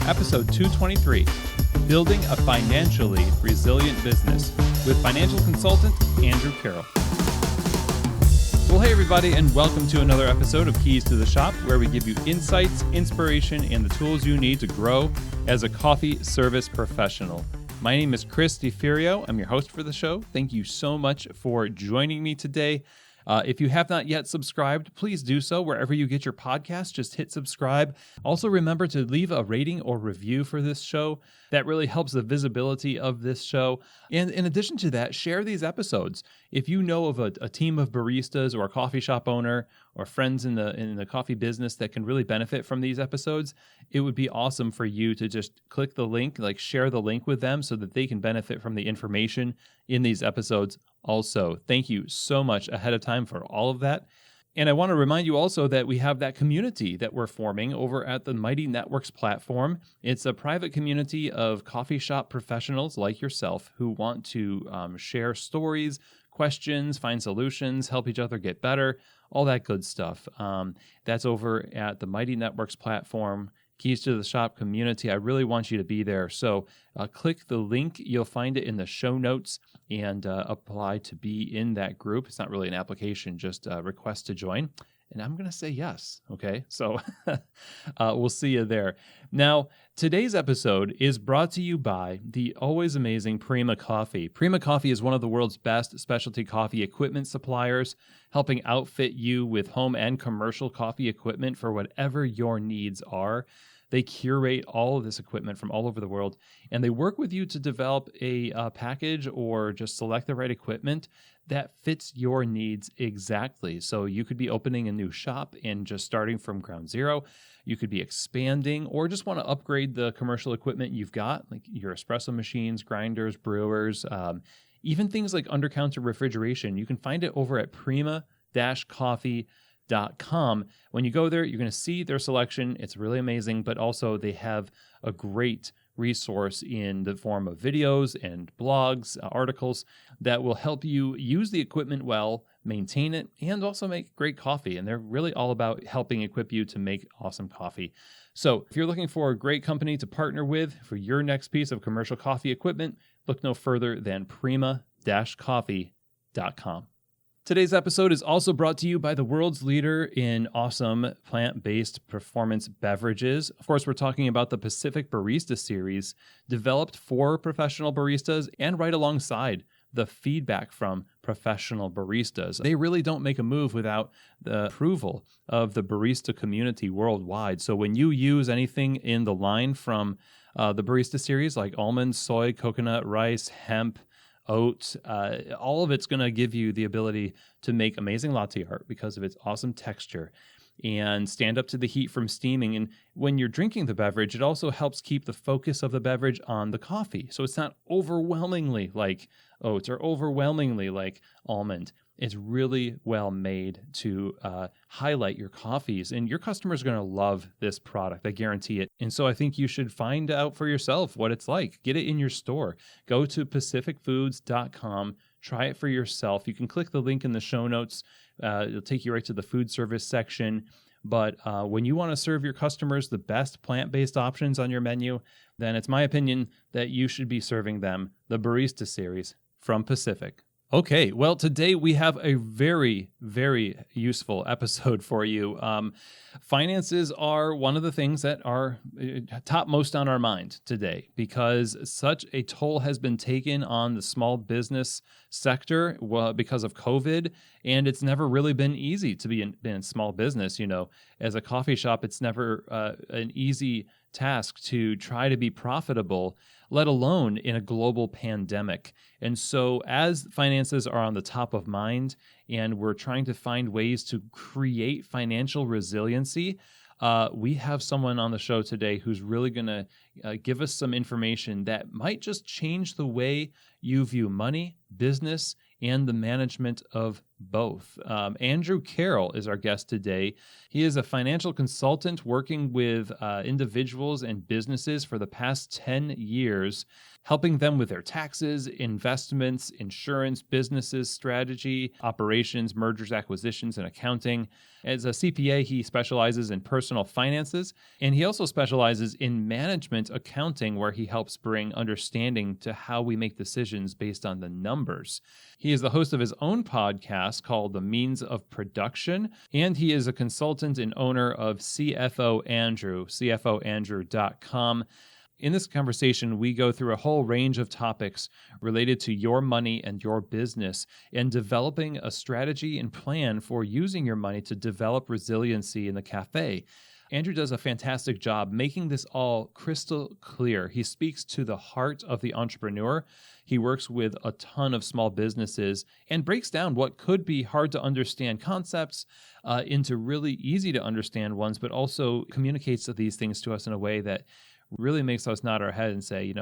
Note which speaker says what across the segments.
Speaker 1: episode 223, Building a Financially Resilient Business with financial consultant Andrew Carroll. Well, hey everybody, and welcome to another episode of Keys to the Shop, where we give you insights, inspiration, and the tools you need to grow as a coffee service professional. My name is Chris DeFirio. I'm your host for the show. Thank you so much for joining me today. If you have not yet subscribed, please do so wherever you get your podcast. Just hit subscribe. Also, remember to leave a rating or review for this show. That really helps the visibility of this show. And in addition to that, share these episodes. If you know of a team of baristas or a coffee shop owner or friends in the coffee business that can really benefit from these episodes, it would be awesome for you to just click the link, share the link with them so that they can benefit from the information in these episodes also. Thank you so much ahead of time for all of that. And I want to remind you also that we have that community that we're forming over at the Mighty Networks platform. It's a private community of coffee shop professionals like yourself who want to share stories, questions, find solutions, help each other get better, all that good stuff. That's over at the Mighty Networks platform, Keys to the Shop community. I really want you to be there. So click the link. You'll find it in the show notes and apply to be in that group. It's not really an application, just a request to join. And I'm going to say yes. Okay. So we'll see you there. Now, today's episode is brought to you by the always amazing Prima Coffee. Prima Coffee is one of the world's best specialty coffee equipment suppliers, helping outfit you with home and commercial coffee equipment for whatever your needs are. They curate all of this equipment from all over the world, and they work with you to develop a package or just select the right equipment that fits your needs exactly. So you could be opening a new shop and just starting from ground zero. You could be expanding or just want to upgrade the commercial equipment you've got, like your espresso machines, grinders, brewers, even things like under-counter refrigeration. You can find it over at prima-coffee.com. When you go there, you're going to see their selection. It's really amazing, but also they have a great resource in the form of videos and blogs, articles that will help you use the equipment well, maintain it, and also make great coffee. And they're really all about helping equip you to make awesome coffee. So if you're looking for a great company to partner with for your next piece of commercial coffee equipment, look no further than prima-coffee.com. Today's episode is also brought to you by the world's leader in awesome plant-based performance beverages. Of course, we're talking about the Pacific Barista Series, developed for professional baristas and right alongside the feedback from professional baristas. They really don't make a move without the approval of the barista community worldwide. So when you use anything in the line from the Barista Series, like almond, soy, coconut, rice, hemp, oats, all of it's going to give you the ability to make amazing latte art because of its awesome texture and stand up to the heat from steaming. And when you're drinking the beverage, it also helps keep the focus of the beverage on the coffee. So it's not overwhelmingly like oats or overwhelmingly like almond. It's really well made to highlight your coffees, and your customers are going to love this product. I guarantee it. And so I think you should find out for yourself what it's like. Get it in your store. Go to pacificfoods.com. Try it for yourself. You can click the link in the show notes. It'll take you right to the food service section. But when you want to serve your customers the best plant-based options on your menu, then it's my opinion that you should be serving them the Barista Series from Pacific. Okay, well, today we have a very, very useful episode for you. Finances are one of the things that are topmost on our mind today because such a toll has been taken on the small business sector because of COVID, and it's never really been easy to be in small business. You know, as a coffee shop, it's never an easy task to try to be profitable, let alone in a global pandemic. And so as finances are on the top of mind and we're trying to find ways to create financial resiliency, we have someone on the show today who's really going to give us some information that might just change the way you view money, business, and the management of both. Andrew Carroll is our guest today. He is a financial consultant working with individuals and businesses for the past 10 years, helping them with their taxes, investments, insurance, businesses, strategy, operations, mergers, acquisitions, and accounting. As a CPA, he specializes in personal finances, and he also specializes in management accounting, where he helps bring understanding to how we make decisions based on the numbers. He is the host of his own podcast called The Means of Production, and he is a consultant and owner of CFO Andrew, cfoandrew.com. In this conversation, we go through a whole range of topics related to your money and your business and developing a strategy and plan for using your money to develop resiliency in the cafe. Andrew does a fantastic job making this all crystal clear. He speaks to the heart of the entrepreneur. He works with a ton of small businesses and breaks down what could be hard to understand concepts into really easy to understand ones, but also communicates these things to us in a way that really makes us nod our head and say,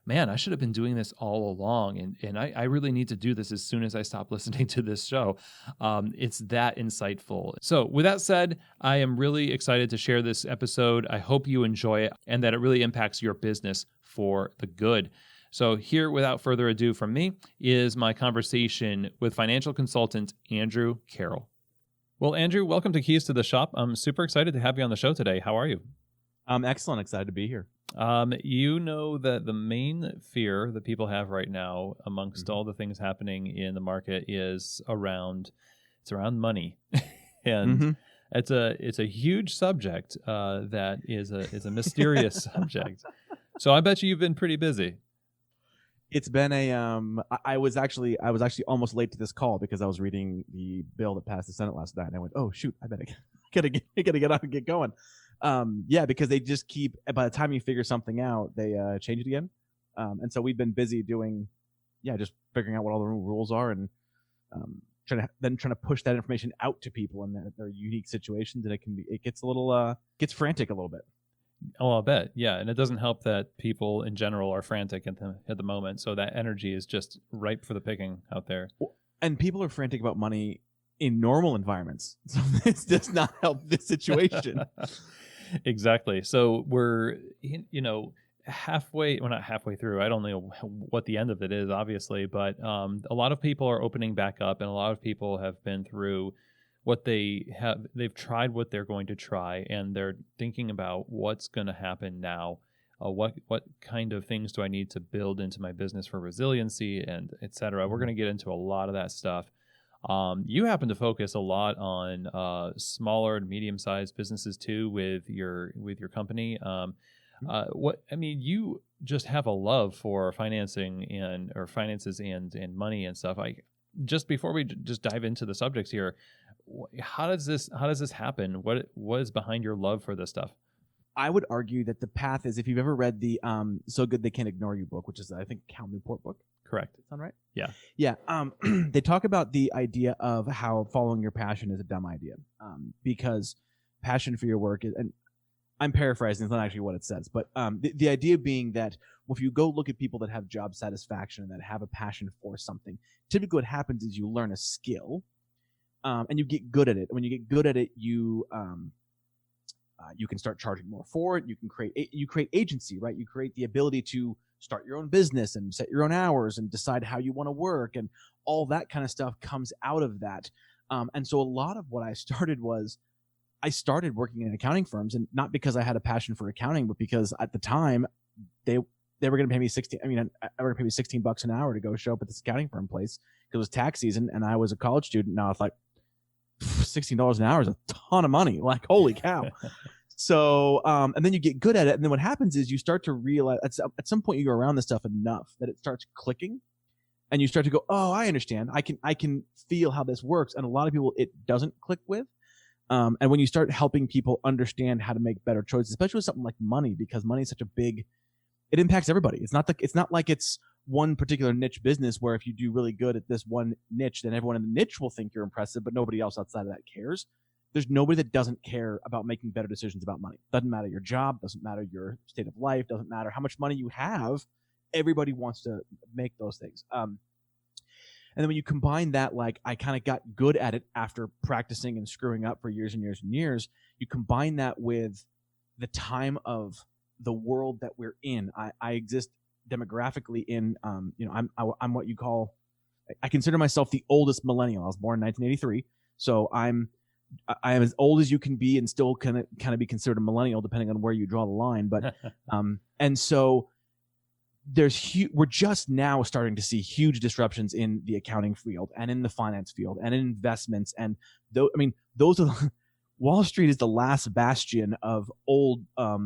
Speaker 1: man, I should have been doing this all along. And I really need to do this as soon as I stop listening to this show. It's that insightful. So with that said, I am really excited to share this episode. I hope you enjoy it and that it really impacts your business for the good. So here, without further ado from me, is my conversation with financial consultant Andrew Carroll. Well, Andrew, welcome to Keys to the Shop. I'm super excited to have you on the show today. How are you?
Speaker 2: I'm excellent. Excited to be here.
Speaker 1: You know that the main fear that people have right now, amongst all the things happening in the market, is around money, and it's a huge subject that is a mysterious subject. So I bet you've been pretty busy.
Speaker 2: It's been I was actually almost late to this call because I was reading the bill that passed the Senate last night, and I went, oh shoot, I gotta get out and get going. Because they just keep, by the time you figure something out, they change it again. And so we've been busy doing, just figuring out what all the rules are and trying to push that information out to people in their unique situations. And it gets a little, gets frantic a little bit.
Speaker 1: Oh, I'll bet. Yeah. And it doesn't help that people in general are frantic at the moment. So that energy is just ripe for the picking out there.
Speaker 2: And people are frantic about money in normal environments. So this does not help this situation.
Speaker 1: Exactly. So we're, halfway, well, not halfway through. I don't know what the end of it is, obviously, but a lot of people are opening back up, and a lot of people have been through what they've tried what they're going to try, and they're thinking about what's going to happen now. What kind of things do I need to build into my business for resiliency and et cetera? We're going to get into a lot of that stuff. You happen to focus a lot on smaller and medium-sized businesses too with your company. You just have a love for finances and money and stuff. Just before we just dive into the subjects here, how does this happen? What is behind your love for this stuff?
Speaker 2: I would argue that the path is, if you've ever read the So Good They Can't Ignore You book, which is, I think, Cal Newport book.
Speaker 1: Correct.
Speaker 2: Sound right?
Speaker 1: Yeah.
Speaker 2: Yeah. They talk about the idea of how following your passion is a dumb idea, because passion for your work is, and I'm paraphrasing, it's not actually what it says, but the idea being that, if you go look at people that have job satisfaction and that have a passion for something, typically what happens is you learn a skill, and you get good at it. When you get good at it, you can start charging more for it. You create agency, right? You create the ability to start your own business and set your own hours and decide how you want to work, and all that kind of stuff comes out of that. And so a lot of what I started working in accounting firms, and not because I had a passion for accounting, but because at the time they were going to pay me $16 an hour to go show up at this accounting firm place because it was tax season, and I was a college student. Now it's like $16 an hour is a ton of money. Like, holy cow. So, and then you get good at it. And then what happens is you start to realize at some point you go around this stuff enough that it starts clicking, and you start to go, oh, I understand. I can feel how this works. And a lot of people, it doesn't click with. And when you start helping people understand how to make better choices, especially with something like money, because money is such it impacts everybody. It's not like it's one particular niche business where if you do really good at this one niche, then everyone in the niche will think you're impressive, but nobody else outside of that cares. There's nobody that doesn't care about making better decisions about money. Doesn't matter your job, doesn't matter your state of life, doesn't matter how much money you have. Everybody wants to make those things. And then when you combine that, like, I kind of got good at it after practicing and screwing up for years and years and years. You combine that with the time of the world that we're in. I exist demographically in, I'm what you call, I consider myself the oldest millennial. I was born in 1983, so I am as old as you can be and still kind of be considered a millennial, depending on where you draw the line. But and so we're just now starting to see huge disruptions in the accounting field and in the finance field and in investments. And those are Wall Street is the last bastion of old, of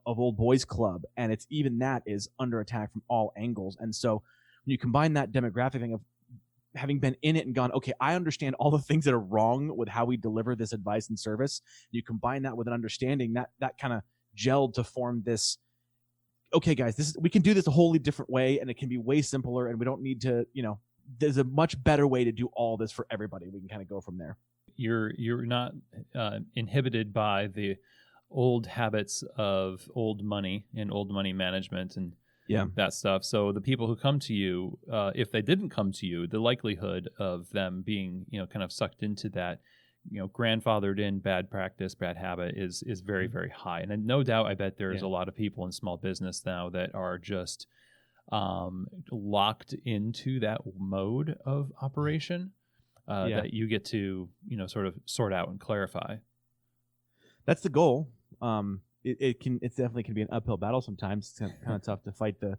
Speaker 2: old boys club, and it's even that is under attack from all angles. And so when you combine that demographic thing of having been in it and gone, okay, I understand all the things that are wrong with how we deliver this advice and service. You combine that with an understanding that kind of gelled to form this. Okay, guys, we can do this a wholly different way, and it can be way simpler, and we don't need to, there's a much better way to do all this for everybody. We can kind of go from there.
Speaker 1: You're not inhibited by the old habits of old money and old money management and that stuff. So the people who come to you, if they didn't come to you, the likelihood of them being, kind of sucked into that, grandfathered in bad practice, bad habit is very, very high. And no doubt, I bet there's a lot of people in small business now that are just locked into that mode of operation that you get to, sort of sort out and clarify.
Speaker 2: That's the goal. It definitely can be an uphill battle sometimes. It's kind of tough to fight the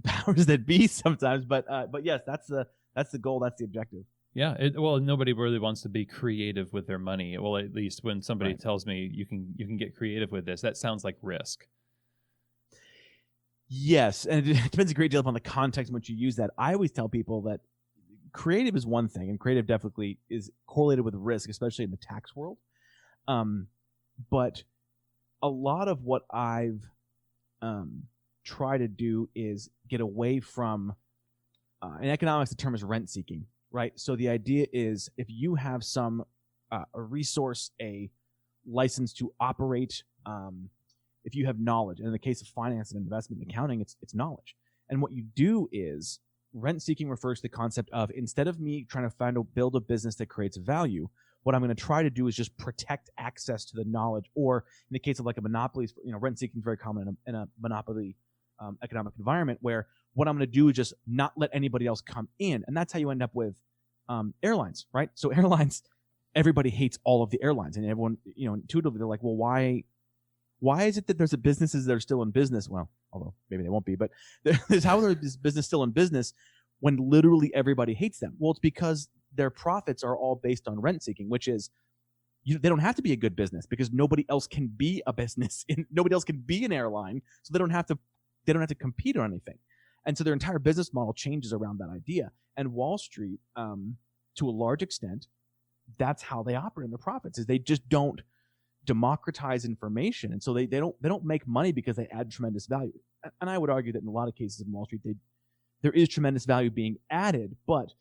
Speaker 2: powers that be sometimes, but yes, that's the goal. That's the objective.
Speaker 1: Yeah, nobody really wants to be creative with their money. Well, at least when somebody tells me you can get creative with this, that sounds like risk.
Speaker 2: Yes, and it depends a great deal upon the context in which you use that. I always tell people that creative is one thing, and creative definitely is correlated with risk, especially in the tax world. But a lot of what I've tried to do is get away from, in economics, the term is rent seeking. Right. So the idea is if you have some a resource, a license to operate, if you have knowledge, and in the case of finance and investment and accounting, it's knowledge. And what you do is rent seeking refers to the concept of, instead of me trying to build a business that creates value, what I'm going to try to do is just protect access to the knowledge. Or in the case of like a monopoly, rent seeking is very common in a monopoly economic environment, where what I'm going to do is just not let anybody else come in. And that's how you end up with airlines, right? So airlines, everybody hates all of the airlines, and everyone, intuitively they're like, well, why is it that there's businesses that are still in business? Well, although maybe they won't be, but there's how is business still in business when literally everybody hates them? Well, it's because their profits are all based on rent seeking, which is they don't have to be a good business because nobody else can be a business. Nobody else can be an airline, so they don't have to compete on anything. And so their entire business model changes around that idea. And Wall Street, to a large extent, that's how they operate in their profits, is they just don't democratize information. And so they don't make money because they add tremendous value. And I would argue that in a lot of cases in Wall Street, there is tremendous value being added, but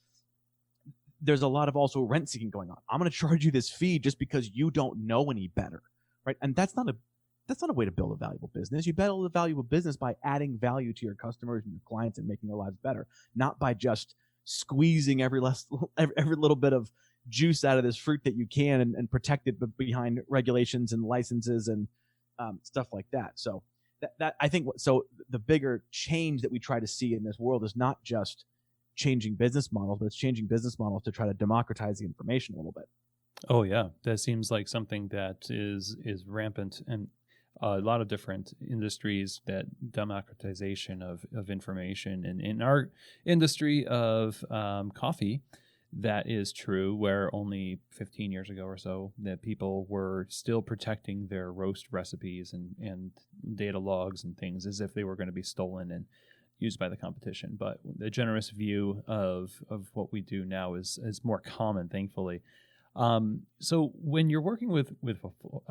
Speaker 2: there's a lot of also rent seeking going on. I'm going to charge you this fee just because you don't know any better, right? And that's not a way to build a valuable business. You build a valuable business by adding value to your customers and your clients and making their lives better, not by just squeezing every little bit of juice out of this fruit that you can and protect it behind regulations and licenses and stuff like that. So that I think the bigger change that we try to see in this world is not just changing business models, but it's changing business models to try to democratize the information a little bit. Oh
Speaker 1: yeah, that seems like something that is rampant and a lot of different industries, that democratization of information. And in our industry of coffee, that is true, where only 15 years ago or so that people were still protecting their roast recipes and data logs and things as if they were going to be stolen and used by the competition. But the generous view of what we do now is more common, thankfully. So when you're working with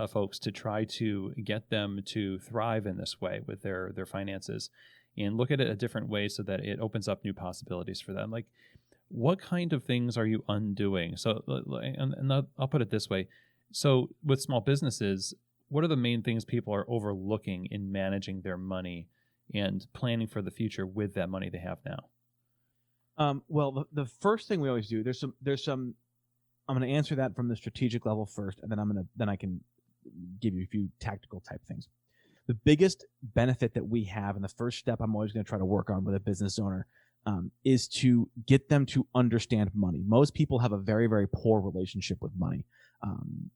Speaker 1: folks to try to get them to thrive in this way with their finances and look at it a different way so that it opens up new possibilities for them, like what kind of things are you undoing? So, and I'll put it this way. So with small businesses, what are the main things people are overlooking in managing their money and planning for the future with that money they have now?
Speaker 2: Well, the first thing we always do, there's some. I'm going to answer that from the strategic level first, and then I can give you a few tactical type things. The biggest benefit that we have, and the first step I'm always going to try to work on with a business owner, is to get them to understand money. Most people have a very, very poor relationship with money.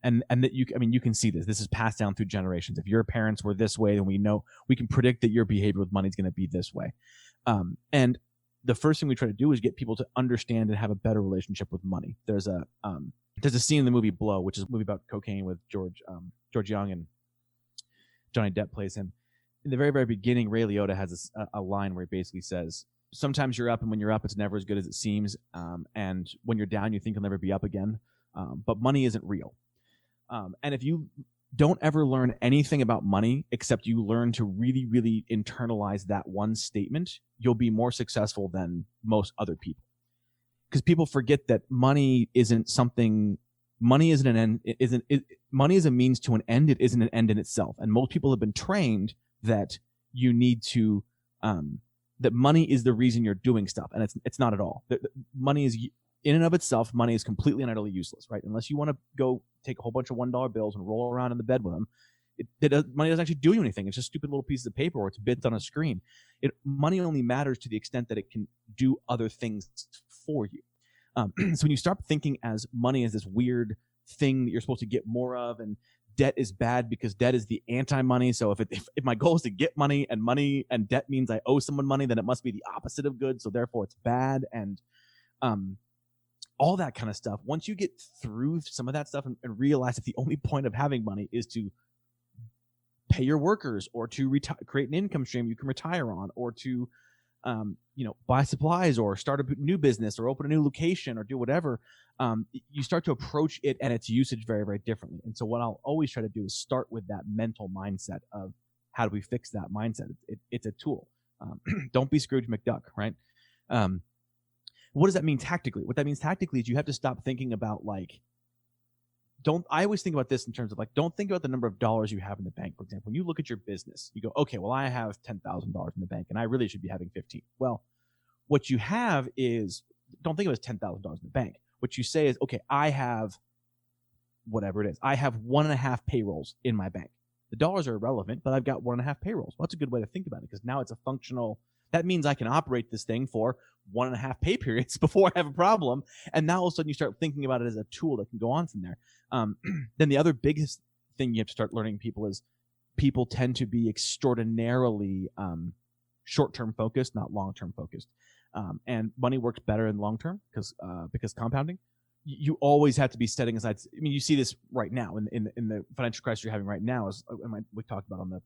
Speaker 2: And that you can see this. This is passed down through generations. If your parents were this way, then we can predict that your behavior with money is going to be this way. And the first thing we try to do is get people to understand and have a better relationship with money. There's a scene in the movie Blow, which is a movie about cocaine with George Young, and Johnny Depp plays him. In the very, very beginning, Ray Liotta has a line where he basically says, sometimes you're up, and when you're up, it's never as good as it seems. And when you're down, you think you'll never be up again. But money isn't real. And if you don't ever learn anything about money except you learn to really, really internalize that one statement, you'll be more successful than most other people. Because people forget that money isn't something. Money isn't an end. Money is a means to an end. It isn't an end in itself. And most people have been trained that you need to that money is the reason you're doing stuff, and it's not at all. Money is, in and of itself, money is completely and utterly useless, right? Unless you want to go take a whole bunch of $1 bills and roll around in the bed with them, money doesn't actually do you anything. It's just stupid little pieces of paper, or it's bits on a screen. Money only matters to the extent that it can do other things for you. So when you start thinking as money as this weird thing that you're supposed to get more of, and debt is bad because debt is the anti-money. So if my goal is to get money and debt means I owe someone money, then it must be the opposite of good. So therefore it's bad. And all that kind of stuff. Once you get through some of that stuff and realize that the only point of having money is to pay your workers, or to create an income stream you can retire on, or to buy supplies, or start a new business, or open a new location, or do whatever, you start to approach it and its usage very, very differently. And so what I'll always try to do is start with that mental mindset of how do we fix that mindset? It's a tool. Don't be Scrooge McDuck, right? What does that mean tactically? What that means tactically is you have to stop thinking about I always think about this in terms of don't think about the number of dollars you have in the bank. For example, when you look at your business, you go, okay, well, I have $10,000 in the bank and I really should be having 15. Well, what you have is, don't think of it as $10,000 in the bank. What you say is, okay, I have whatever it is. I have 1.5 payrolls in my bank. The dollars are irrelevant, but I've got 1.5 payrolls. Well, that's a good way to think about it, because now it's a functional. That means I can operate this thing for 1.5 pay periods before I have a problem. And now all of a sudden you start thinking about it as a tool that can go on from there. Then the other biggest thing you have to start learning people is people tend to be extraordinarily short-term focused, not long-term focused. And money works better in long-term because compounding. You always have to be setting aside. I mean, you see this right now in the financial crisis you're having right now. We talked about on the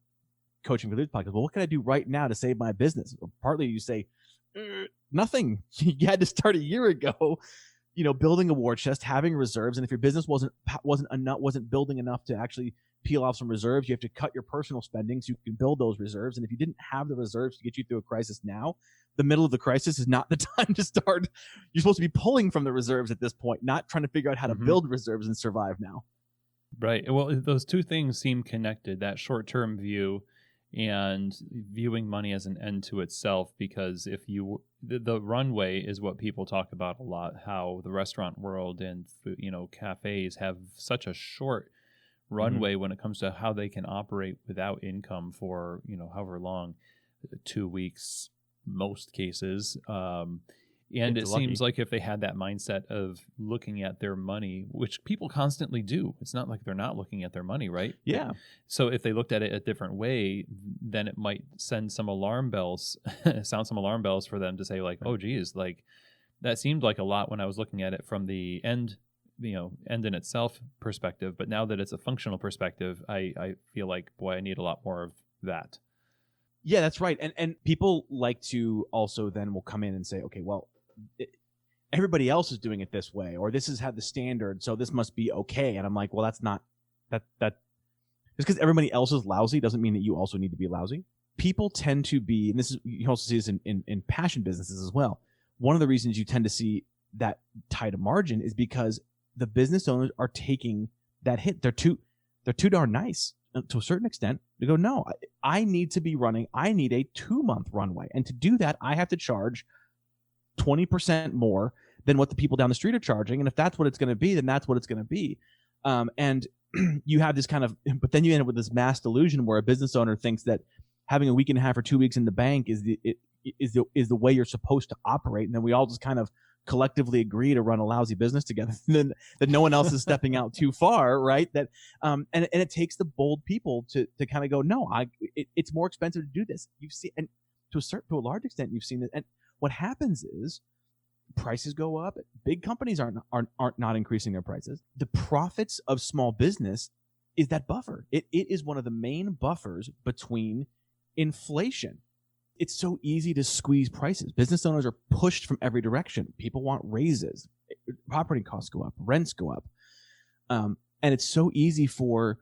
Speaker 2: Coaching for Leaders podcast. Well, what can I do right now to save my business? Well, partly you say nothing. You had to start a year ago, building a war chest, having reserves. And if your business wasn't building enough to actually peel off some reserves, you have to cut your personal spending so you can build those reserves. And if you didn't have the reserves to get you through a crisis now, the middle of the crisis is not the time to start. You're supposed to be pulling from the reserves at this point, not trying to figure out how to build reserves and survive now. Right.
Speaker 1: Well, those two things seem connected, that short-term view and viewing money as an end to itself, because if the runway is what people talk about a lot, how the restaurant world and cafes have such a short runway when it comes to how they can operate without income for however long, 2 weeks most cases. And it seems like if they had that mindset of looking at their money, which people constantly do, it's not like they're not looking at their money, right?
Speaker 2: Yeah.
Speaker 1: So if they looked at it a different way, then it might sound some alarm bells for them to say oh, geez, that seemed like a lot when I was looking at it from the end in itself perspective. But now that it's a functional perspective, I feel like, boy, I need a lot more of that.
Speaker 2: Yeah, that's right. And people like to also then will come in and say, okay, well, everybody else is doing it this way, or this has had the standard, so this must be okay. And I'm like, well, that's not that just because everybody else is lousy doesn't mean that you also need to be lousy. People tend to be, and this is, you also see this in passion businesses as well. One of the reasons you tend to see that tight a margin is because the business owners are taking that hit. They're too darn nice to a certain extent. They go, no, I need to be running. I need a 2-month runway, and to do that, I have to charge 20% more than what the people down the street are charging. And if that's what it's going to be, then that's what it's going to be. And you have this kind of, but then you end up with this mass delusion where a business owner thinks that having a week and a half or 2 weeks in the bank is the way you're supposed to operate. And then we all just kind of collectively agree to run a lousy business together. Then that no one else is stepping out too far, right? That and it takes the bold people to kind of go, no, it's more expensive to do this. You've seen, and to a large extent, you've seen it. And what happens is prices go up. Big companies aren't not increasing their prices. The profits of small business is that buffer. It is one of the main buffers between inflation. It's so easy to squeeze prices. Business owners are pushed from every direction. People want raises. Property costs go up. Rents go up. And it's so easy for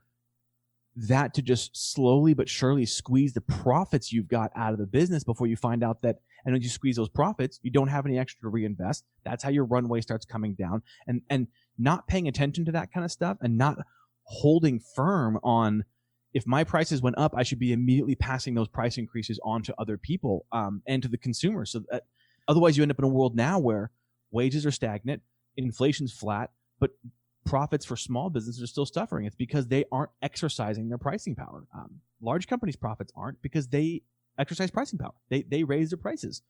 Speaker 2: that to just slowly but surely squeeze the profits you've got out of the business before you find out that, and when you squeeze those profits, you don't have any extra to reinvest. That's how your runway starts coming down. And not paying attention to that kind of stuff and not holding firm on, if my prices went up, I should be immediately passing those price increases on to other people and to the consumer. So that otherwise you end up in a world now where wages are stagnant, inflation's flat, but profits for small businesses are still suffering. It's because they aren't exercising their pricing power. Large companies' profits aren't because they exercise pricing power. They raise their prices.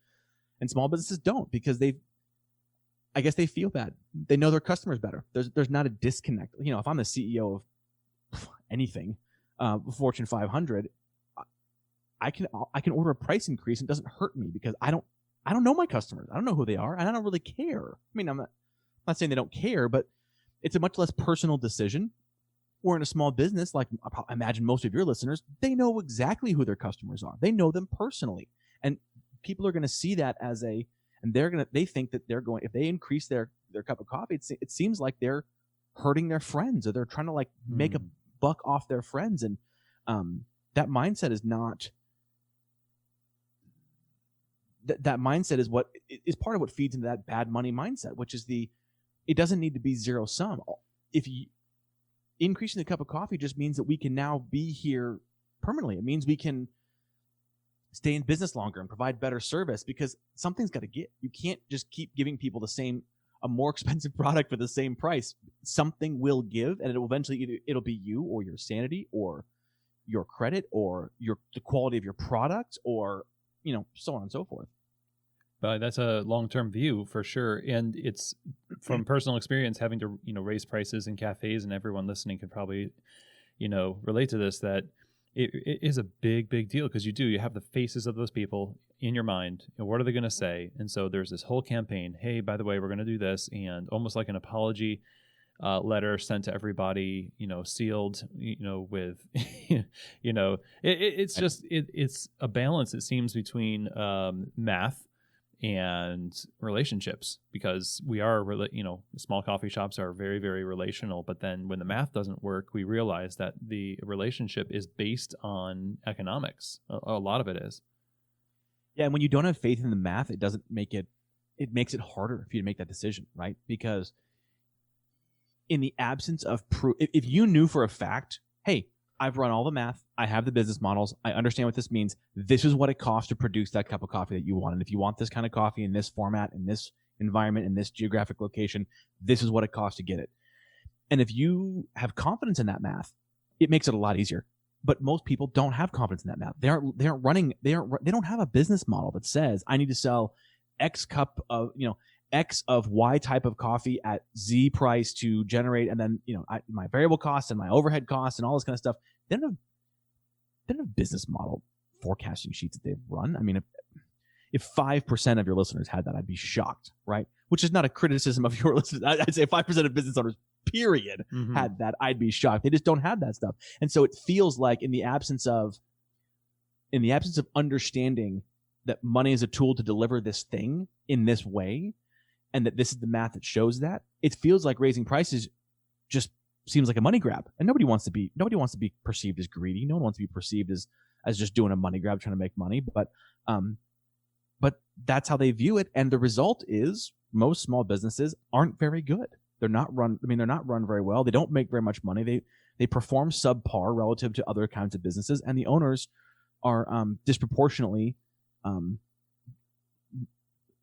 Speaker 2: And small businesses don't because I guess they feel bad. They know their customers better. There's not a disconnect. You know, if I'm the CEO of anything, Fortune 500, I can order a price increase and it doesn't hurt me because I don't know my customers. I don't know who they are, and I don't really care. I mean, I'm not saying they don't care, but it's a much less personal decision. Or in a small business, like I imagine most of your listeners, they know exactly who their customers are. They know them personally, and people are going to see that they think that they're going, if they increase their cup of coffee, it seems like they're hurting their friends or they're trying to make a buck off their friends. And that mindset is not that mindset is what is part of what feeds into that bad money mindset, which is it doesn't need to be zero sum. If you increasing the cup of coffee just means that we can now be here permanently. It means we can stay in business longer and provide better service because something's got to give. You can't just keep giving people a more expensive product for the same price. Something will give, and it will eventually it'll be you or your sanity or your credit or the quality of your product or so on and so forth.
Speaker 1: That's a long-term view for sure, and it's from personal experience having to raise prices in cafes, and everyone listening could probably relate to this, that it is a big deal because you have the faces of those people in your mind, and what are they going to say? And so there's this whole campaign. Hey, by the way, we're going to do this, and almost like an apology letter sent to everybody, sealed, with, it's just it's a balance, it seems, between math and relationships, because we are, small coffee shops are very, very relational. But then when the math doesn't work, we realize that the relationship is based on economics. A lot of it is.
Speaker 2: Yeah, and when you don't have faith in the math, it makes it harder for you to make that decision, right? Because in the absence of proof, if you knew for a fact, hey, I've run all the math, I have the business models, I understand what this means, this is what it costs to produce that cup of coffee that you want. And if you want this kind of coffee in this format, in this environment, in this geographic location, this is what it costs to get it. And if you have confidence in that math, it makes it a lot easier. But most people don't have confidence in that math. They don't have a business model that says I need to sell X cup of, X of Y type of coffee at Z price to generate, and then my variable costs and my overhead costs and all this kind of stuff. They don't have a business model forecasting sheets that they've run. I mean, if 5% of your listeners had that, I'd be shocked, right? Which is not a criticism of your listeners. I'd say 5% of business owners, period, had that. I'd be shocked. They just don't have that stuff, and so it feels like in the absence of understanding that money is a tool to deliver this thing in this way, and that this is the math that shows that, it feels like raising prices just seems like a money grab, and nobody wants to be perceived as greedy. No one wants to be perceived as just doing a money grab, trying to make money. But that's how they view it, and the result is most small businesses aren't very good. They're not run very well. They don't make very much money. They perform subpar relative to other kinds of businesses, and the owners are disproportionately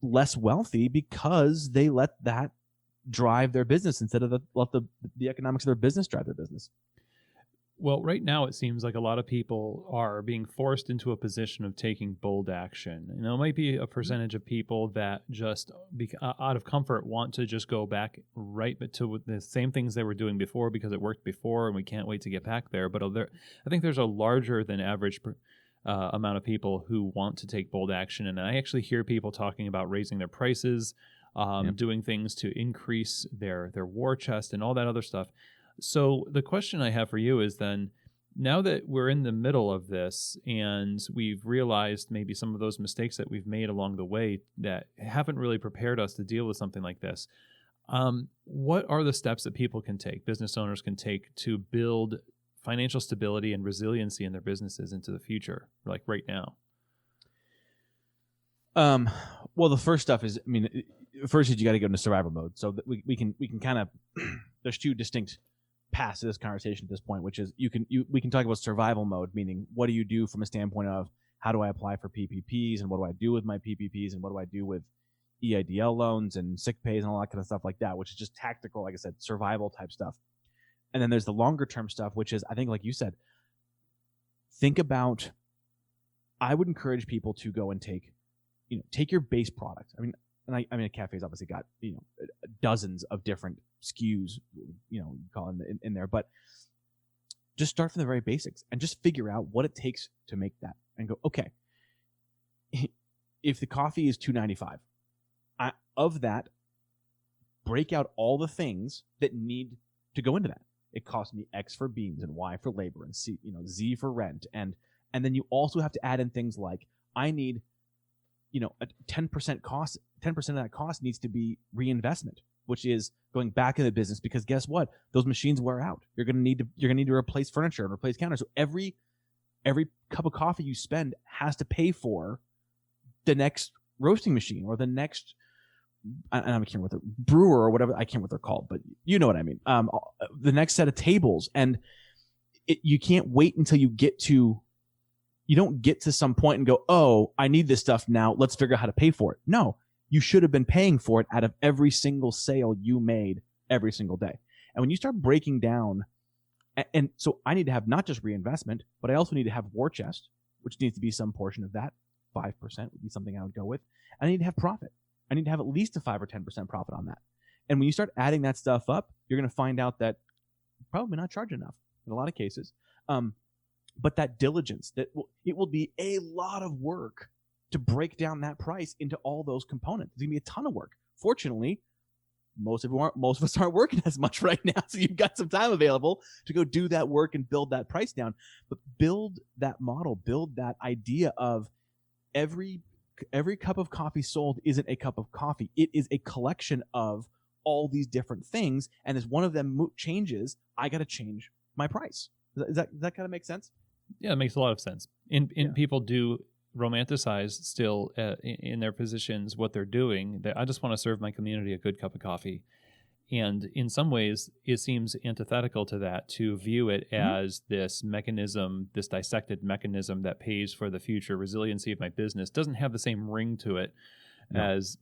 Speaker 2: less wealthy because they let that drive their business instead of let the economics of their business drive their business.
Speaker 1: Well, right now it seems like a lot of people are being forced into a position of taking bold action. It might be a percentage of people that just out of comfort want to just go back right to the same things they were doing before because it worked before and we can't wait to get back there. But I think there's a larger than average amount of people who want to take bold action. And I actually hear people talking about raising their prices, doing things to increase their war chest and all that other stuff. So the question I have for you is then, now that we're in the middle of this and we've realized maybe some of those mistakes that we've made along the way that haven't really prepared us to deal with something like this, what are the steps that people can take, business owners can take to build financial stability and resiliency in their businesses into the future, like right now?
Speaker 2: Well, the first stuff is, first is you got to go into survival mode. So that we can kind of, there's two distinct paths to this conversation at this point, which is we can talk about survival mode, meaning what do you do from a standpoint of how do I apply for PPPs and what do I do with my PPPs and what do I do with EIDL loans and sick pays and all that kind of stuff like that, which is just tactical, like I said, survival type stuff. And then there's the longer term stuff, which is, I think, like you said, think about, I would encourage people to go and take your base product. A cafe's obviously got, dozens of different SKUs, call in there, but just start from the very basics and just figure out what it takes to make that and go, okay, if the coffee is $2.95, of that, break out all the things that need to go into that. It costs me X for beans and Y for labor and Z for rent. And then you also have to add in things like, I need, a 10% cost, 10% of that cost needs to be reinvestment, which is going back in the business, because guess what? Those machines wear out. You're going to need to replace furniture and replace counters. So every cup of coffee you spend has to pay for the next roasting machine or the next, I can't remember what the brewer or whatever, I can't remember what they're called, but you know what I mean. The next set of tables, and you can't wait until you don't get to some point and go, oh, I need this stuff now, let's figure out how to pay for it. No, you should have been paying for it out of every single sale you made every single day. And when you start breaking down, and so I need to have not just reinvestment, but I also need to have war chest, which needs to be some portion of that. 5% would be something I would go with. I need to have profit. I need to have at least a 5 or 10% profit on that. And when you start adding that stuff up, you're going to find out that you're probably not charging enough in a lot of cases. But that diligence, it will be a lot of work to break down that price into all those components. It's going to be a ton of work. Fortunately, most of us aren't working as much right now, so you've got some time available to go do that work and build that price down. But build that model, build that idea of every cup of coffee sold isn't a cup of coffee. It is a collection of all these different things, and as one of them changes, I got to change my price. Does that kind of make sense?
Speaker 1: Yeah, it makes a lot of sense. People do romanticize still in their positions what they're doing. I just want to serve my community a good cup of coffee. And in some ways, it seems antithetical to that, to view it as this mechanism, this dissected mechanism that pays for the future resiliency of my business. Doesn't have the same ring to it as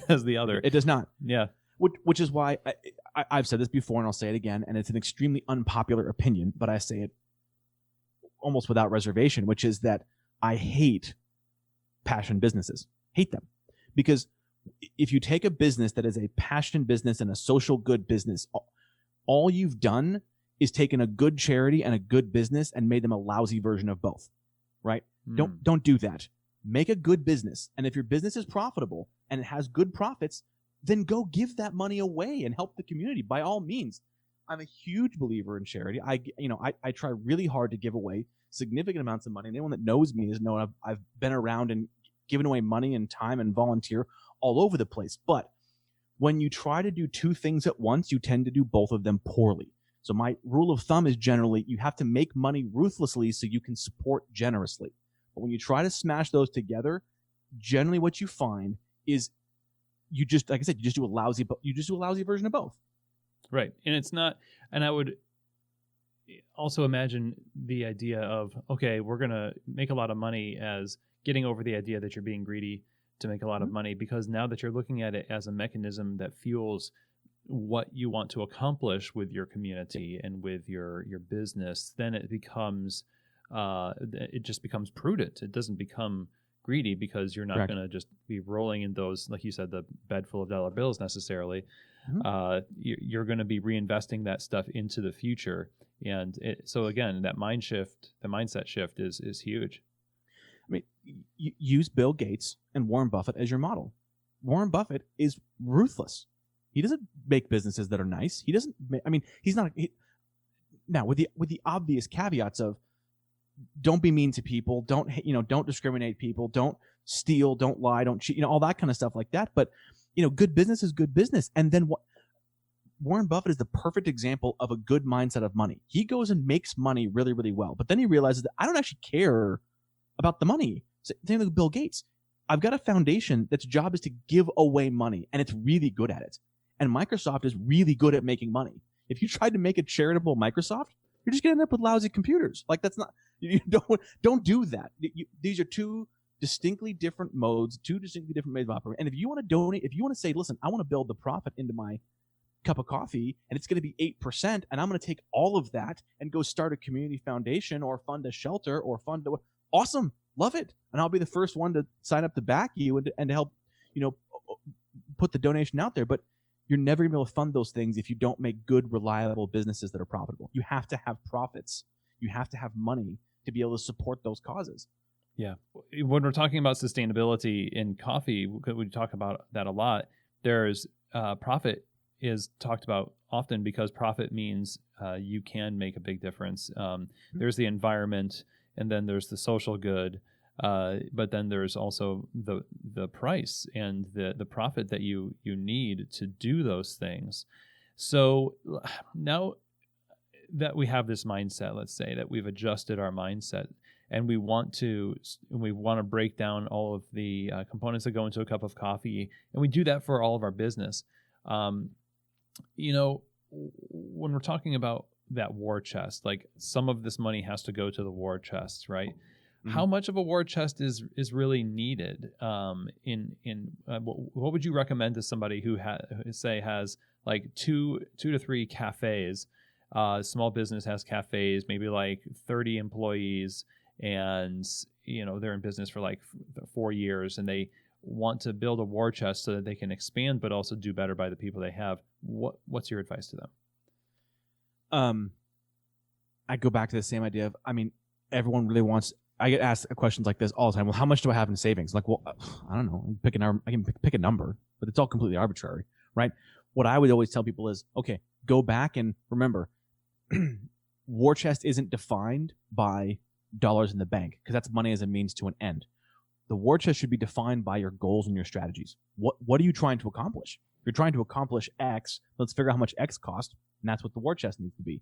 Speaker 1: the other.
Speaker 2: It does not.
Speaker 1: Yeah.
Speaker 2: Which is why I've said this before, and I'll say it again, and it's an extremely unpopular opinion, but I say it almost without reservation, which is that I hate passion businesses. Hate them. Because if you take a business that is a passion business and a social good business, all you've done is taken a good charity and a good business and made them a lousy version of both, right? Don't do that. Make a good business. And if your business is profitable and it has good profits, then go give that money away and help the community by all means. I'm a huge believer in charity. I try really hard to give away significant amounts of money. Anyone that knows me has known I've been around and given away money and time and volunteer all over the place. But when you try to do two things at once, you tend to do both of them poorly. So my rule of thumb is generally you have to make money ruthlessly so you can support generously. But when you try to smash those together, generally what you find is you just, like I said, you just do a lousy version of both.
Speaker 1: Right. And it's not, and I would also imagine the idea of, okay, we're going to make a lot of money as getting over the idea that you're being greedy to make a lot of money, because now that you're looking at it as a mechanism that fuels what you want to accomplish with your community and with your business, then it just becomes prudent. It doesn't become greedy, because you're not
Speaker 2: Correct.
Speaker 1: going to just be rolling in those, like you said, the bed full of dollar bills necessarily. You're going to be reinvesting that stuff into the future. And so again, that mindset shift is huge.
Speaker 2: I mean, use Bill Gates and Warren Buffett as your model. Warren Buffett is ruthless. He doesn't make businesses that are nice. He doesn't. He's not. Now, with the obvious caveats of, don't be mean to people, don't discriminate people, don't steal, don't lie, don't cheat, all that kind of stuff like that. But good business is good business. And then what? Warren Buffett is the perfect example of a good mindset of money. He goes and makes money really, really well, but then he realizes that I don't actually care about the money. Same with Bill Gates. I've got a foundation that's job is to give away money, and it's really good at it. And Microsoft is really good at making money. If you tried to make a charitable Microsoft, you're just going to end up with lousy computers. Like, that's not, you don't do that. These are two distinctly different modes, two distinctly different ways of operating. And if you want to donate, if you want to say, listen, I want to build the profit into my cup of coffee, and it's going to be 8%, and I'm going to take all of that and go start a community foundation or fund a shelter or fund a, awesome, love it. And I'll be the first one to sign up to back you and to help, put the donation out there. But you're never going to be able to fund those things if you don't make good, reliable businesses that are profitable. You have to have profits. You have to have money to be able to support those causes.
Speaker 1: Yeah. When we're talking about sustainability in coffee, we talk about that a lot. There's profit is talked about often, because profit means you can make a big difference. There's the environment, and then there's the social good, but then there's also the price and the profit that you need to do those things. So now that we have this mindset, let's say that we've adjusted our mindset, and we want to break down all of the components that go into a cup of coffee, and we do that for all of our business. When we're talking about that war chest, like, some of this money has to go to the war chest, right? Mm-hmm. How much of a war chest is really needed? What would you recommend to somebody who has like two to three cafes? Small business has cafes, maybe like 30 employees, and they're in business for like 4 years, and they want to build a war chest so that they can expand, but also do better by the people they have. What's your advice to them?
Speaker 2: I go back to the same idea of, everyone really wants. I get asked questions like this all the time. Well, how much do I have in savings? Like, well, I don't know. I can pick a number, but it's all completely arbitrary, right? What I would always tell people is, okay, go back and remember, war chest isn't defined by dollars in the bank, because that's money as a means to an end. The war chest should be defined by your goals and your strategies. What are you trying to accomplish? If you're trying to accomplish X, let's figure out how much X costs, and that's what the war chest needs to be.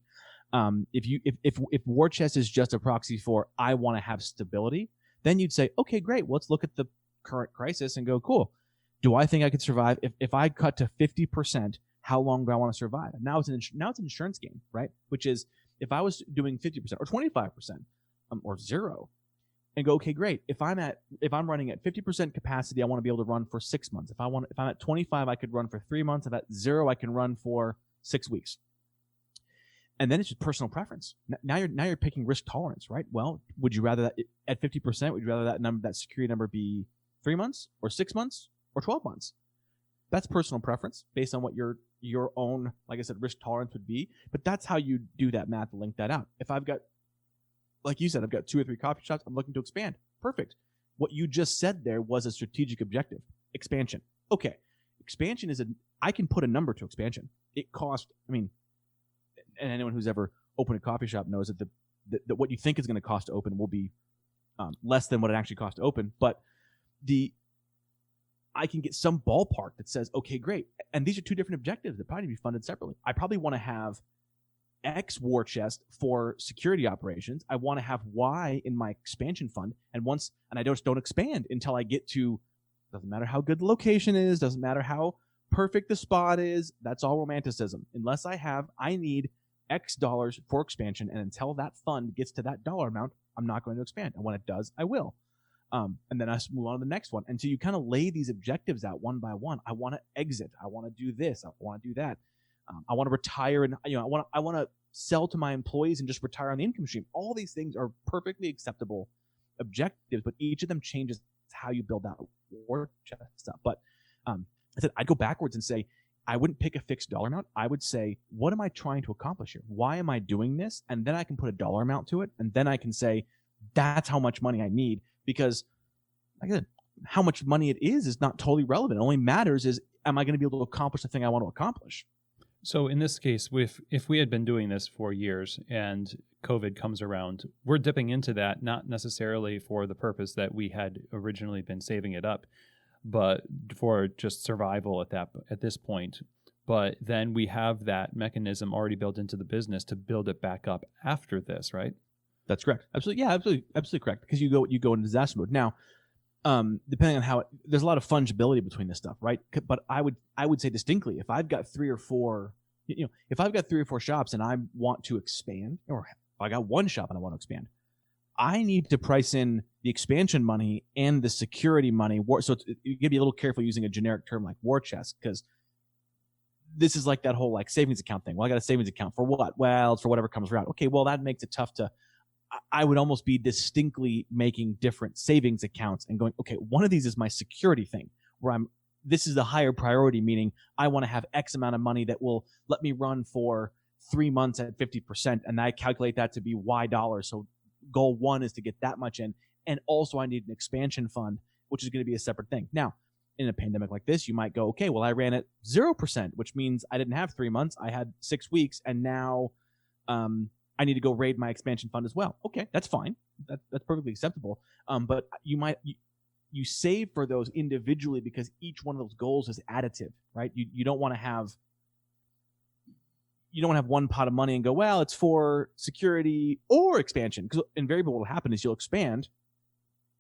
Speaker 2: If war chest is just a proxy for I want to have stability, then you'd say, okay, great. Let's look at the current crisis and go, cool. Do I think I could survive if I cut to 50%? How long do I want to survive? Now it's an insurance game, right? Which is, if I was doing 50% or 25% or zero, and go, okay, great. If I'm running at 50% capacity, I want to be able to run for 6 months. If I'm at 25, I could run for 3 months. If I'm at 0, I can run for 6 weeks. And then it's just personal preference. Now you're picking risk tolerance, right? Well, would you rather that at 50%? Would you rather that security number be 3 months or 6 months or 12 months? That's personal preference based on what your own, like I said, risk tolerance would be. But that's how you do that math to link that out. If I've got, like you said, I've got 2 or 3 coffee shops, I'm looking to expand. Perfect. What you just said there was a strategic objective. Expansion. Okay. Expansion I can put a number to expansion. It cost, and anyone who's ever opened a coffee shop knows that what you think is going to cost to open will be less than what it actually costs to open. But I can get some ballpark that says, okay, great. And these are 2 different objectives that probably need to be funded separately. I probably want to have X war chest for security operations. I want to have Y in my expansion fund. And I don't expand until I get to, doesn't matter how good the location is, doesn't matter how perfect the spot is. That's all romanticism. Unless I need X dollars for expansion. And until that fund gets to that dollar amount, I'm not going to expand. And when it does, I will. And then I move on to the next one. And so you kind of lay these objectives out one by one. I want to exit. I want to do this. I want to do that. I want to retire, and I want to sell to my employees and just retire on the income stream. All these things are perfectly acceptable objectives, but each of them changes how you build that war chest up. But I said I'd go backwards and say I wouldn't pick a fixed dollar amount. I would say, what am I trying to accomplish here? Why am I doing this? And then I can put a dollar amount to it, and then I can say that's how much money I need. Because, like I said, how much money it is not totally relevant. It only matters is, am I going to be able to accomplish the thing I want to accomplish?
Speaker 1: So in this case, if we had been doing this for years and COVID comes around, we're dipping into that, not necessarily for the purpose that we had originally been saving it up, but for just survival at this point. But then we have that mechanism already built into the business to build it back up after this, right?
Speaker 2: That's correct. Absolutely. Yeah, absolutely correct. Because you go into disaster mode. Now, depending on how there's a lot of fungibility between this stuff, right? But I would say distinctly, if I've got 3 or 4, if I've got 3 or 4 shops and I want to expand, or if I got 1 shop and I want to expand, I need to price in the expansion money and the security money. So you got to be a little careful using a generic term like war chest, because this is like that whole like savings account thing. Well, I got a savings account for what? Well, it's for whatever comes around. Okay, well, that makes it tough to. I would almost be distinctly making different savings accounts and going, okay, one of these is my security thing where this is the higher priority, meaning I want to have X amount of money that will let me run for 3 months at 50%. And I calculate that to be Y dollars. So goal 1 is to get that much in. And also I need an expansion fund, which is going to be a separate thing. Now, in a pandemic like this, you might go, okay, well, I ran at 0%, which means I didn't have 3 months. I had 6 weeks. And now, I need to go raid my expansion fund as well. Okay, that's fine. That's perfectly acceptable. But you save for those individually because each one of those goals is additive, right? You don't want to have one pot of money and go, well, it's for security or expansion. Because invariably what will happen is you'll expand,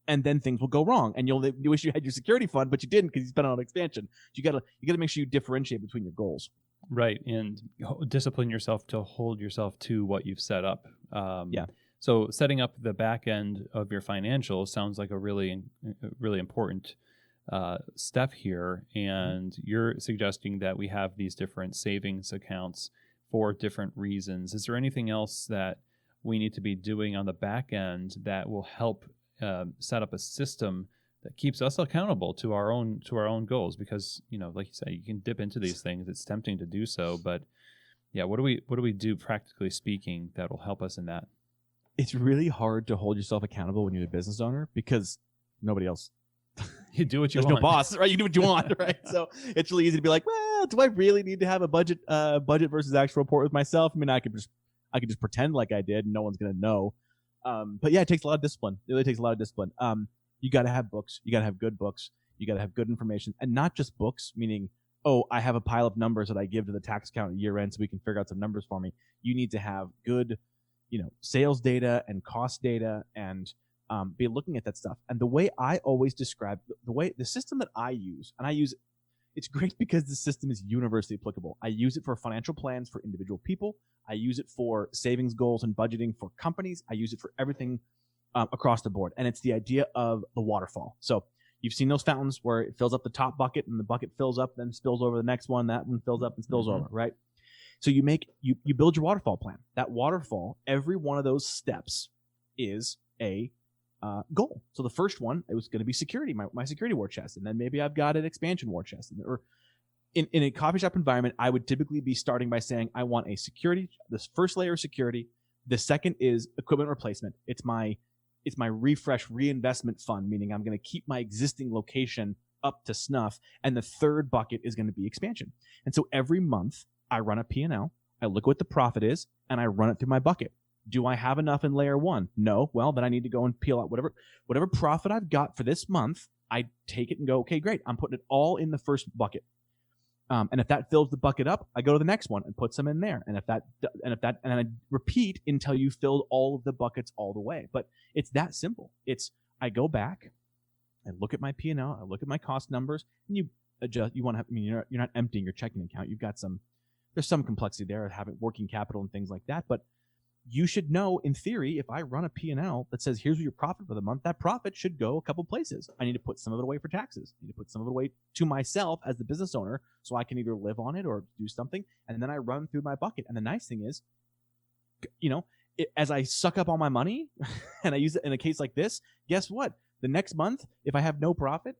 Speaker 2: and then things will go wrong, and you wish you had your security fund, but you didn't because you spent it on expansion. So you gotta make sure you differentiate between your goals.
Speaker 1: Right, and discipline yourself to hold yourself to what you've set up.
Speaker 2: Yeah.
Speaker 1: So setting up the back end of your financials sounds like a really important step here. And you're suggesting that we have these different savings accounts for different reasons. Is there anything else that we need to be doing on the back end that will help set up a system that keeps us accountable to our own goals? Because, like you said, you can dip into these things. It's tempting to do so, but yeah, what do we do practically speaking that will help us in that?
Speaker 2: It's really hard to hold yourself accountable when you're a business owner because nobody else.
Speaker 1: You do what you
Speaker 2: want.
Speaker 1: want.
Speaker 2: No boss, right? You do what you want, right? So it's really easy to be like, well, do I really need to have a budget versus actual report with myself? I mean, I could just pretend like I did, and no one's gonna know. But yeah, it takes a lot of discipline. It really takes a lot of discipline. You got to have books. You got to have good books. You got to have good information, and not just books, meaning, oh, I have a pile of numbers that I give to the tax accountant at year end so we can figure out some numbers for me. You need to have good, sales data and cost data and be looking at that stuff. And the way I always describe the system that I use, it's great because the system is universally applicable. I use it for financial plans for individual people. I use it for savings goals and budgeting for companies. I use it for everything across the board. And it's the idea of the waterfall. So you've seen those fountains where it fills up the top bucket and the bucket fills up, then spills over the next one. That one fills up and spills over, right? So you build your waterfall plan. That waterfall, every one of those steps is a goal. So the first one, it was going to be security, my security war chest. And then maybe I've got an expansion war chest. Or in a coffee shop environment, I would typically be starting by saying, I want a security, this first layer of security. The second is equipment replacement. It's my refresh reinvestment fund, meaning I'm going to keep my existing location up to snuff. And the third bucket is going to be expansion. And so every month I run a P&L, I look at what the profit is, and I run it through my bucket. Do I have enough in layer 1? No. Well, then I need to go and peel out whatever profit I've got for this month. I take it and go, okay, great. I'm putting it all in the first bucket. And if that fills the bucket up, I go to the next one and put some in there. And I repeat until you filled all of the buckets all the way. But it's that simple. I go back, I look at my P&L, I look at my cost numbers, and you adjust. You want to have, you're not emptying your checking account. You've got there's some complexity there of having working capital and things like that. But you should know, in theory, if I run a P&L that says here's your profit for the month, that profit should go a couple places. I need to put some of it away for taxes. I need to put some of it away to myself as the business owner so I can either live on it or do something. And then I run through my bucket. And the nice thing is, as I suck up all my money and I use it in a case like this, guess what? The next month, if I have no profit,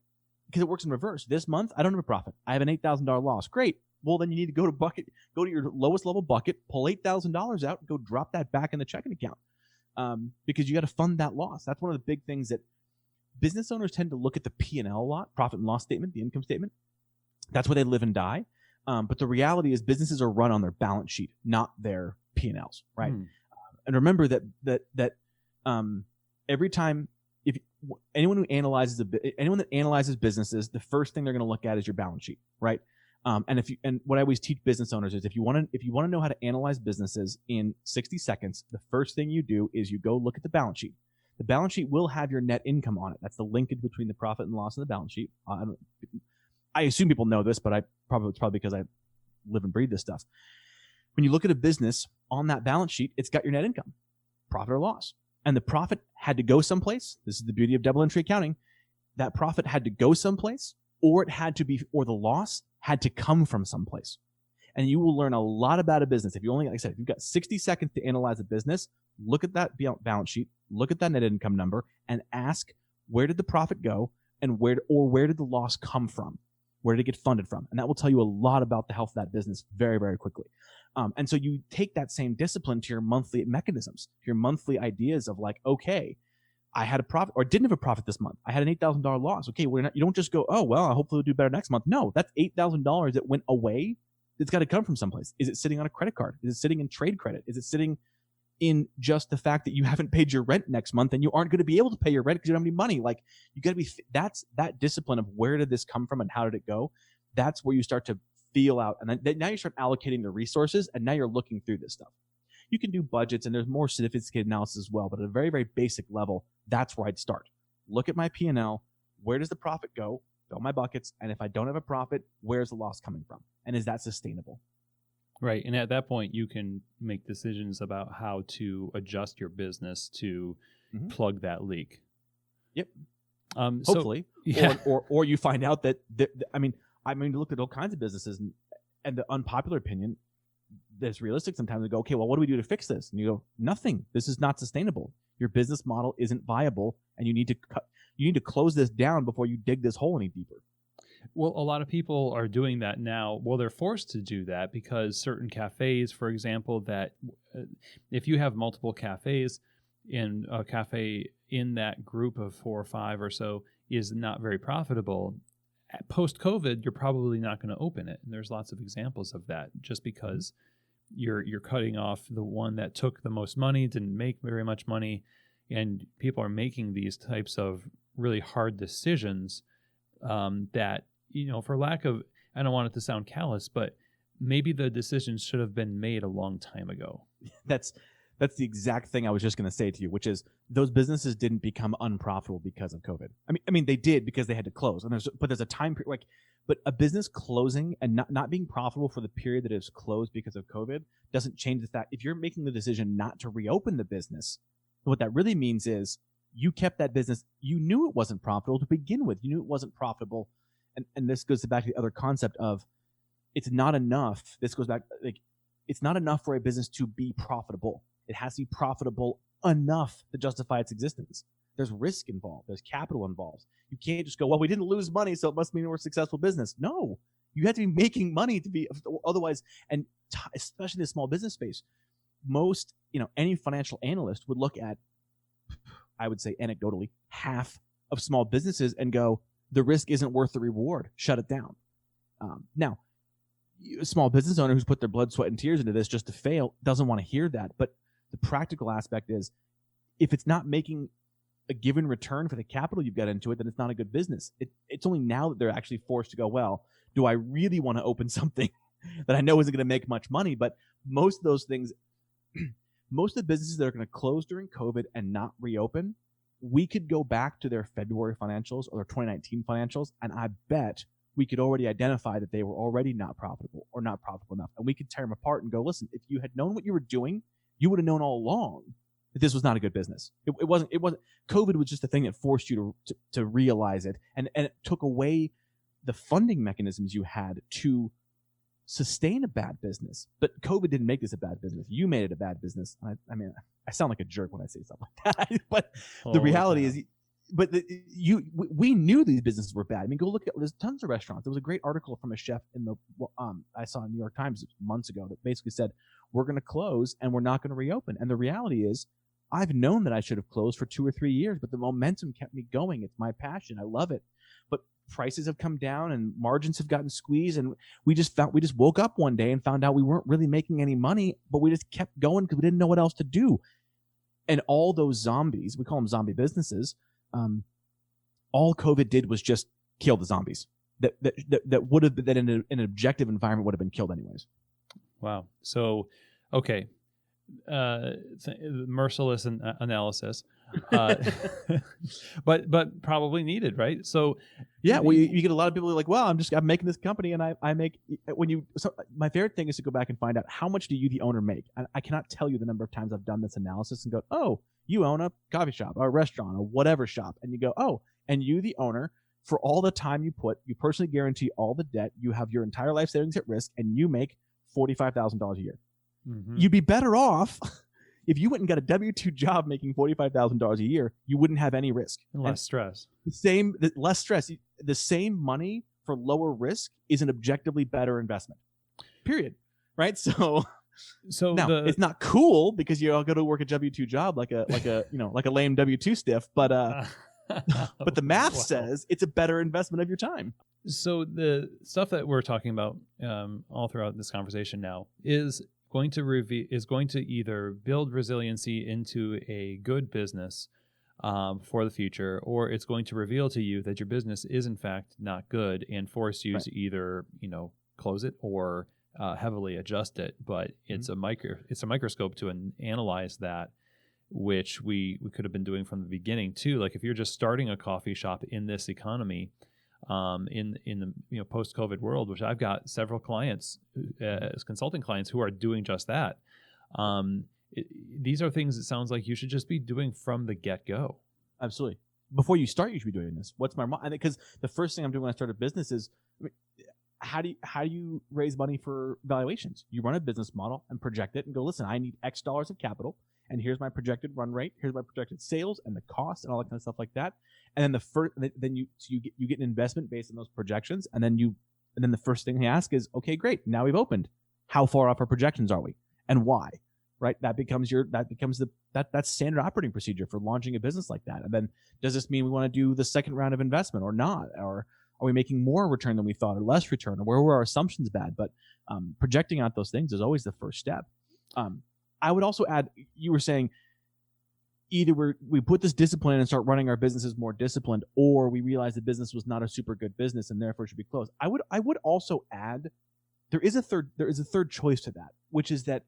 Speaker 2: because it works in reverse, this month I don't have a profit. I have an $8,000 loss. Great. Well, then you need to go to your lowest level bucket, pull $8,000 out, and go drop that back in the checking account, because you got to fund that loss. That's one of the big things that business owners tend to look at the P&L a lot, profit and loss statement, the income statement. That's where they live and die. But the reality is businesses are run on their balance sheet, not their P&Ls, right? And remember that every time, if anyone that analyzes businesses, the first thing they're going to look at is your balance sheet, right? And what I always teach business owners is if you want to know how to analyze businesses in 60 seconds, the first thing you do is you go look at the balance sheet. The balance sheet will have your net income on it. That's the linkage between the profit and loss and the balance sheet. I assume people know this, but it's probably because I live and breathe this stuff. When you look at a business on that balance sheet, it's got your net income, profit or loss. And the profit had to go someplace. This is the beauty of double entry accounting. That profit had to go someplace, or the loss had to come from someplace. And you will learn a lot about a business. If you've got 60 seconds to analyze a business, look at that balance sheet, look at that net income number, and ask, where did the profit go, and where did the loss come from? Where did it get funded from? And that will tell you a lot about the health of that business very, very quickly. And so you take that same discipline to your monthly mechanisms, to your monthly ideas of like, okay, I had a profit or didn't have a profit this month. I had an $8,000 loss. Okay, you don't just go, oh, well, hopefully we'll do better next month. No, that's $8,000 that went away. It's got to come from someplace. Is it sitting on a credit card? Is it sitting in trade credit? Is it sitting in just the fact that you haven't paid your rent next month and you aren't going to be able to pay your rent because you don't have any money? Like, you got to be, that's that discipline of where did this come from and how did it go? That's where you start to feel out. And then now you start allocating the resources, and now you're looking through this stuff. You can do budgets, and there's more sophisticated analysis as well, but at a very, very basic level, that's where I'd start. Look at my P&L. Where does the profit go? Fill my buckets. And if I don't have a profit, where's the loss coming from? And is that sustainable?
Speaker 1: Right. And at that point, you can make decisions about how to adjust your business to plug that leak.
Speaker 2: Yep. Hopefully. Or you find out that, look at all kinds of businesses, and the unpopular opinion that's realistic sometimes, they go, okay, well, what do we do to fix this? And you go, nothing. This is not sustainable. Your business model isn't viable, and you need to close this down before you dig this hole any deeper.
Speaker 1: Well, a lot of people are doing that now. Well, they're forced to do that because certain cafes, for example, that if you have multiple cafes, and a cafe in that group of 4 or 5 or so is not very profitable, post-COVID, you're probably not going to open it. And there's lots of examples of that, just because you're cutting off the one that took the most money, didn't make very much money, and people are making these types of really hard decisions that, for lack of, I don't want it to sound callous, but maybe the decisions should have been made a long time ago.
Speaker 2: That's the exact thing I was just going to say to you, which is those businesses didn't become unprofitable because of COVID. I mean, they did because they had to close. And there's a time period, but a business closing and not being profitable for the period that it's closed because of COVID doesn't change the fact if you're making the decision not to reopen the business, what that really means is you kept that business. You knew it wasn't profitable to begin with. You knew it wasn't profitable. And this goes back to the other concept of it's not enough. This goes back, it's not enough for a business to be profitable. It has to be profitable enough to justify its existence. There's risk involved. There's capital involved. You can't just go, well, we didn't lose money, so it must mean we're a successful business. No, you have to be making money to be, otherwise, and especially in the small business space, most, any financial analyst would look at, I would say anecdotally, half of small businesses and go, the risk isn't worth the reward. Shut it down. Now, a small business owner who's put their blood, sweat, and tears into this just to fail doesn't want to hear that. But the practical aspect is, if it's not making a given return for the capital you've got into it, then it's not a good business. It's only now that they're actually forced to go, well, do I really want to open something that I know isn't going to make much money? But most of those things, most of the businesses that are going to close during COVID and not reopen, we could go back to their February financials or their 2019 financials, and I bet we could already identify that they were already not profitable or not profitable enough. And we could tear them apart and go, listen, if you had known what you were doing you would have known all along that this was not a good business. It wasn't. COVID was just the thing that forced you to realize it, and it took away the funding mechanisms you had to sustain a bad business. But COVID didn't make this a bad business. You made it a bad business. I mean, I sound like a jerk when I say stuff like that, but the reality is, we knew these businesses were bad. I mean, go look at, there's tons of restaurants. There was a great article from a chef in the I saw in New York Times months ago that basically said, we're going to close and we're not going to reopen. And the reality is, I've known that I should have closed for 2 or 3 years, but the momentum kept me going. It's my passion. I love it. But prices have come down and margins have gotten squeezed, and we just woke up one day and found out we weren't really making any money, but we just kept going because we didn't know what else to do. And all those zombies, we call them zombie businesses, all COVID did was just kill the zombies that would have been, that in an objective environment would have been killed anyways.
Speaker 1: Wow. So, okay. Merciless analysis, but probably needed, right? So,
Speaker 2: yeah, well, you get a lot of people who are like, well, I'm making this company, and I make so my favorite thing is to go back and find out how much do you, the owner, make. I cannot tell you the number of times I've done this analysis and go, oh, you own a coffee shop, or a restaurant, or whatever shop, and you go, oh, and you, the owner, for all the time you put, you personally guarantee all the debt, you have your entire life savings at risk, and you make $45,000 a year. Mm-hmm. You'd be better off if you went and got a W-2 job making $45,000 a year. You wouldn't have any risk.
Speaker 1: And less stress.
Speaker 2: Less stress. The same money for lower risk is an objectively better investment. Period. Right? So now it's not cool because you all go to work a W-2 job like a lame W-2 stiff, but but the math says it's a better investment of your time.
Speaker 1: So the stuff that we're talking about all throughout this conversation now is going to either build resiliency into a good business for the future, or it's going to reveal to you that your business is in fact not good and force you to either close it or heavily adjust it. But it's a microscope to analyze that, which we could have been doing from the beginning too. Like if you're just starting a coffee shop in this economy, in the post-COVID world, which I've got several clients as consulting clients who are doing just that. These are things it sounds like you should just be doing from the get-go.
Speaker 2: Absolutely. Before you start, you should be doing this. What's my because the first thing I'm doing when I start a business is, how do you raise money for valuations? You run a business model and project it and go, listen, I need X dollars of capital, and here's my projected run rate, here's my projected sales and the cost and all that kind of stuff like that. And then you get an investment based on those projections, and then the first thing they ask is, okay, great, now we've opened. How far off our projections are we, and why? Right? That's standard operating procedure for launching a business like that. And then, does this mean we want to do the second round of investment or not? Or are we making more return than we thought, or less return, or where were our assumptions bad? But projecting out those things is always the first step. I would also add, you were saying either we put this discipline in and start running our businesses more disciplined, or we realize the business was not a super good business and therefore should be closed. I would also add, there is a third choice to that, which is that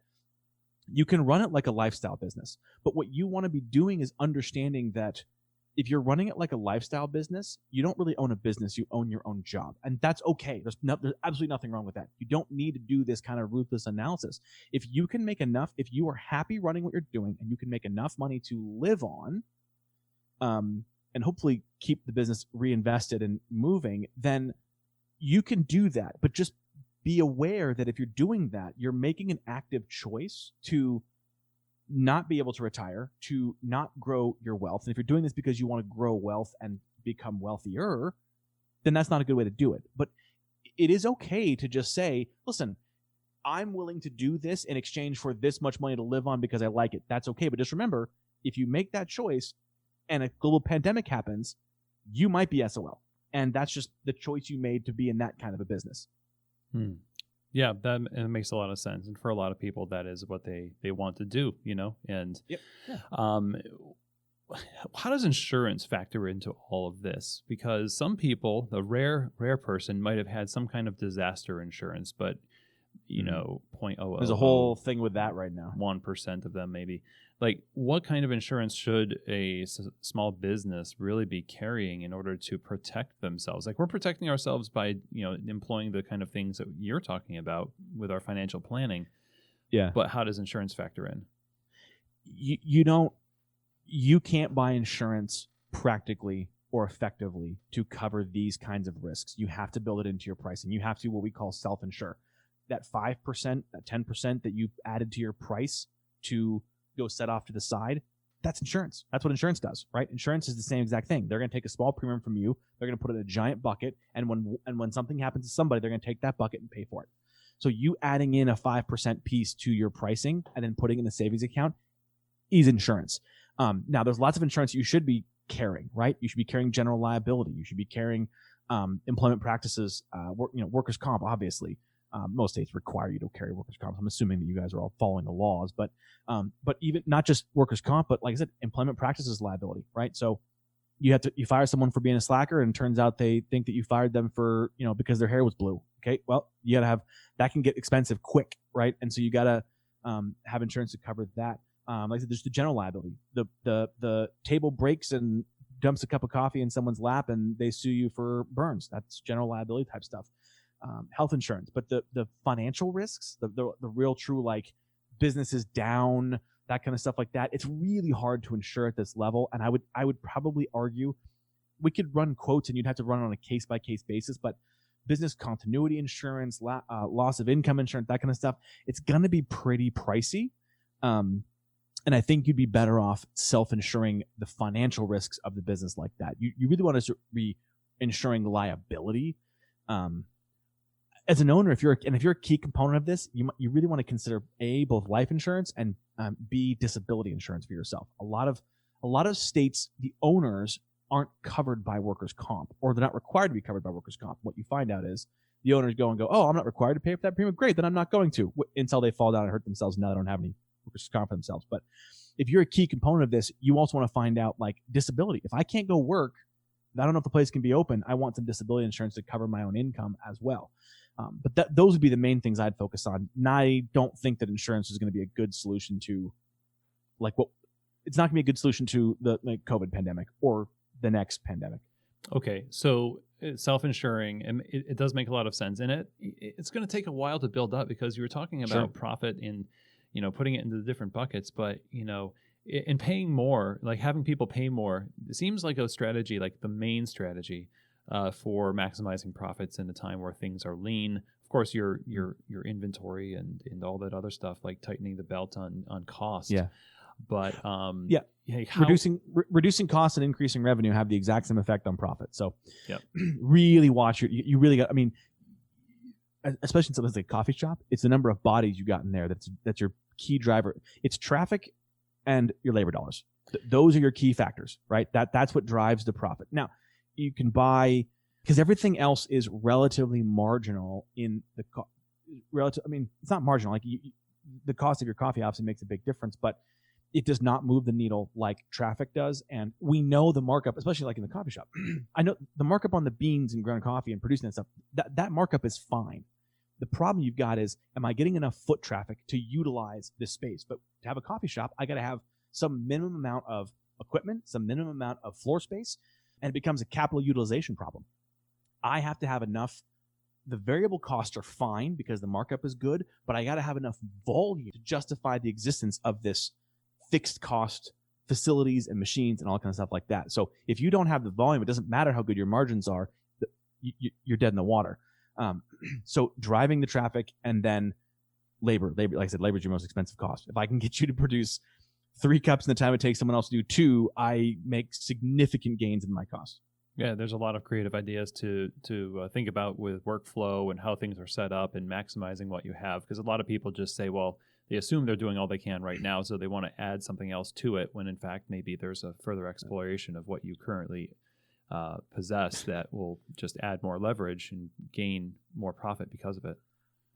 Speaker 2: you can run it like a lifestyle business. But what you want to be doing is understanding that if you're running it like a lifestyle business, you don't really own a business, you own your own job. And that's okay. There's absolutely nothing wrong with that. You don't need to do this kind of ruthless analysis. If you can make enough, if you are happy running what you're doing and you can make enough money to live on, and hopefully keep the business reinvested and moving, then you can do that. But just be aware that if you're doing that, you're making an active choice to not be able to retire, to not grow your wealth. And if you're doing this because you want to grow wealth and become wealthier, then that's not a good way to do it. But it is okay to just say, listen, I'm willing to do this in exchange for this much money to live on because I like it. That's okay. But just remember, if you make that choice and a global pandemic happens, you might be SOL. And that's just the choice you made to be in that kind of a business.
Speaker 1: Yeah, it makes a lot of sense. And for a lot of people, that is what they want to do, And
Speaker 2: yep. Yeah.
Speaker 1: How does insurance factor into all of this? Because some people, the rare person, might have had some kind of disaster insurance, but, 0.00.
Speaker 2: There's a whole thing with that right now.
Speaker 1: 1% of them maybe. Like, what kind of insurance should a small business really be carrying in order to protect themselves? Like, we're protecting ourselves by, employing the kind of things that you're talking about with our financial planning.
Speaker 2: Yeah.
Speaker 1: But how does insurance factor in?
Speaker 2: you can't buy insurance practically or effectively to cover these kinds of risks. You have to build it into your pricing. You have to what we call self-insure. That 5%, that 10% that you added to your price to go set off to the side, that's insurance. That's what insurance does, right? Insurance is the same exact thing. They're going to take a small premium from you. They're going to put it in a giant bucket, and when something happens to somebody, they're going to take that bucket and pay for it. So you adding in a 5% piece to your pricing and then putting in a savings account is insurance. Now, there's lots of insurance you should be carrying, right? You should be carrying general liability. You should be carrying employment practices, workers' comp, obviously. Most states require you to carry workers' comp. I'm assuming that you guys are all following the laws, but even not just workers' comp, but like I said, employment practices liability, right? So you fire someone for being a slacker, and it turns out they think that you fired them for, because their hair was blue. Okay, well, you gotta have that can get expensive quick, right? And so you gotta have insurance to cover that. Like I said, there's the general liability. The table breaks and dumps a cup of coffee in someone's lap, and they sue you for burns. That's general liability type stuff. Health insurance, but the financial risks, the real true like businesses down, that kind of stuff like that, it's really hard to insure at this level. And I would probably argue we could run quotes and you'd have to run on a case by case basis, but business continuity insurance, loss of income insurance, that kind of stuff, it's going to be pretty pricey. And I think you'd be better off self-insuring the financial risks of the business like that. You really want to be insuring liability. As an owner, if you're a key component of this, you really want to consider A, both life insurance, and B, disability insurance for yourself. A lot of states, the owners aren't covered by workers' comp, or they're not required to be covered by workers' comp. What you find out is the owners go, oh, I'm not required to pay for that premium. Great, then I'm not going to, until they fall down and hurt themselves. Now they don't have any workers' comp for themselves. But if you're a key component of this, you also want to find out like disability. If I can't go work, I don't know if the place can be open. I want some disability insurance to cover my own income as well. But those would be the main things I'd focus on. And I don't think that insurance is going to be a good solution to, it's not going to be a good solution to the COVID pandemic or the next pandemic.
Speaker 1: Okay, so self-insuring, and it does make a lot of sense. And it's going to take a while to build up because you were talking about profit in, putting it into the different buckets. But, in paying more, like having people pay more, it seems like a strategy, like the main strategy. For maximizing profits in a time where things are lean. Of course, your inventory and all that other stuff, like tightening the belt on cost. Yeah. But
Speaker 2: reducing costs and increasing revenue have the exact same effect on profit. So really watch you really got, especially in something like a coffee shop, it's the number of bodies you got in there that's your key driver. It's traffic and your labor dollars. Those are your key factors, right? That's what drives the profit. Now, you can buy, because everything else is relatively marginal in the it's not marginal. Like the cost of your coffee obviously makes a big difference, but it does not move the needle like traffic does. And we know the markup, especially like in the coffee shop. I know the markup on the beans and ground coffee and producing that stuff, that markup is fine. The problem you've got is, am I getting enough foot traffic to utilize this space? But to have a coffee shop, I got to have some minimum amount of equipment, some minimum amount of floor space, and it becomes a capital utilization problem. I have to have enough. The variable costs are fine because the markup is good, but I got to have enough volume to justify the existence of this fixed cost facilities and machines and all kind of stuff like that. So if you don't have the volume, it doesn't matter how good your margins are, you're dead in the water. So driving the traffic and then labor, like I said, labor is your most expensive cost. If I can get you to produce 3 cups in the time it takes someone else to do 2, I make significant gains in my cost.
Speaker 1: Yeah, there's a lot of creative ideas to think about with workflow and how things are set up and maximizing what you have. Because a lot of people just say, well, they assume they're doing all they can right now, so they want to add something else to it, when in fact maybe there's a further exploration of what you currently possess that will just add more leverage and gain more profit because of it.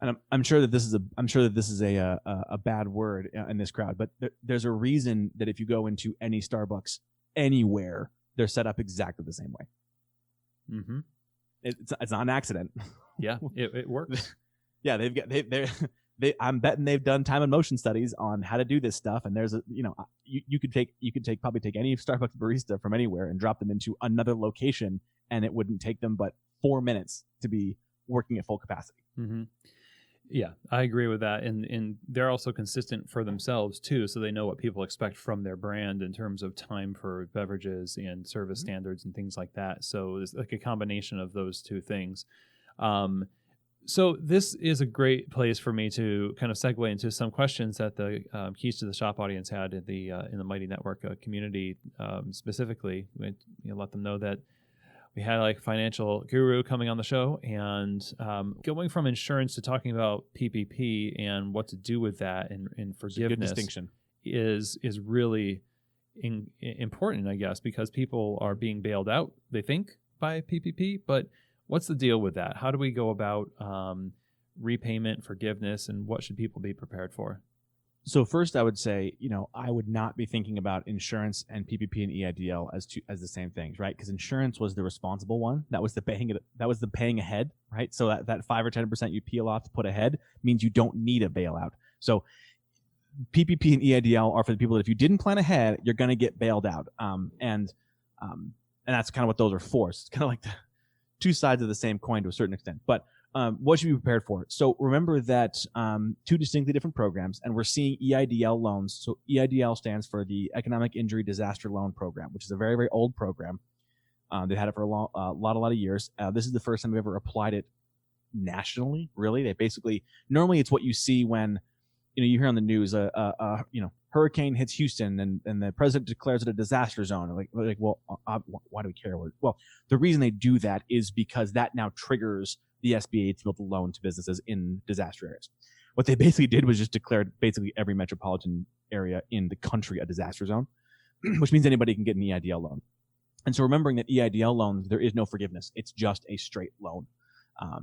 Speaker 2: And I'm sure that this is a bad word in this crowd, but there's a reason that if you go into any Starbucks anywhere, they're set up exactly the same way.
Speaker 1: Mm-hmm.
Speaker 2: It's not an accident.
Speaker 1: Yeah, it works.
Speaker 2: Yeah, I'm betting they've done time and motion studies on how to do this stuff. And there's you could probably take any Starbucks barista from anywhere and drop them into another location, and it wouldn't take them but 4 minutes to be working at full capacity.
Speaker 1: Mm-hmm. Yeah, I agree with that. And they're also consistent for themselves too, so they know what people expect from their brand in terms of time for beverages and service standards and things like that. So it's like a combination of those two things. So this is a great place for me to kind of segue into some questions that the Keys to the Shop audience had in the Mighty Network community specifically. We let them know that we had like financial guru coming on the show, and going from insurance to talking about PPP and what to do with that and forgiveness.
Speaker 2: Good distinction.
Speaker 1: is really important, I guess, because people are being bailed out, they think, by PPP, but what's the deal with that? How do we go about repayment, forgiveness, and what should people be prepared for?
Speaker 2: So first, I would say, I would not be thinking about insurance and PPP and EIDL as the same things, right? Because insurance was the responsible one. That was the paying ahead, right? So that 5 or 10% you peel off to put ahead means you don't need a bailout. So PPP and EIDL are for the people that if you didn't plan ahead, you're going to get bailed out. And that's kind of what those are for. So it's kind of like the two sides of the same coin to a certain extent. But what should we be prepared for? So remember that two distinctly different programs, and we're seeing EIDL loans. So EIDL stands for the Economic Injury Disaster Loan Program, which is a very, very old program. They've had it for a lot of years. This is the first time we've ever applied it nationally, really. They basically, normally it's what you see when, you hear on the news, hurricane hits Houston and the president declares it a disaster zone. Like, well, why do we care? Well, the reason they do that is because that now triggers the SBA to be able to loan to businesses in disaster areas. What they basically did was just declared basically every metropolitan area in the country a disaster zone, which means anybody can get an EIDL loan. And so remembering that EIDL loans, there is no forgiveness. It's just a straight loan.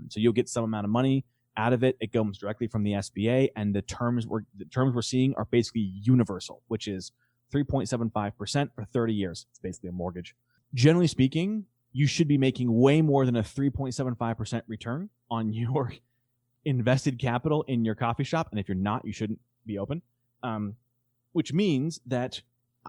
Speaker 2: So you'll get some amount of money out of it. It comes directly from the SBA, and the terms we're seeing are basically universal, which is 3.75% for 30 years. It's basically a mortgage. Generally speaking, you should be making way more than a 3.75% return on your invested capital in your coffee shop. And if you're not, you shouldn't be open. Which means that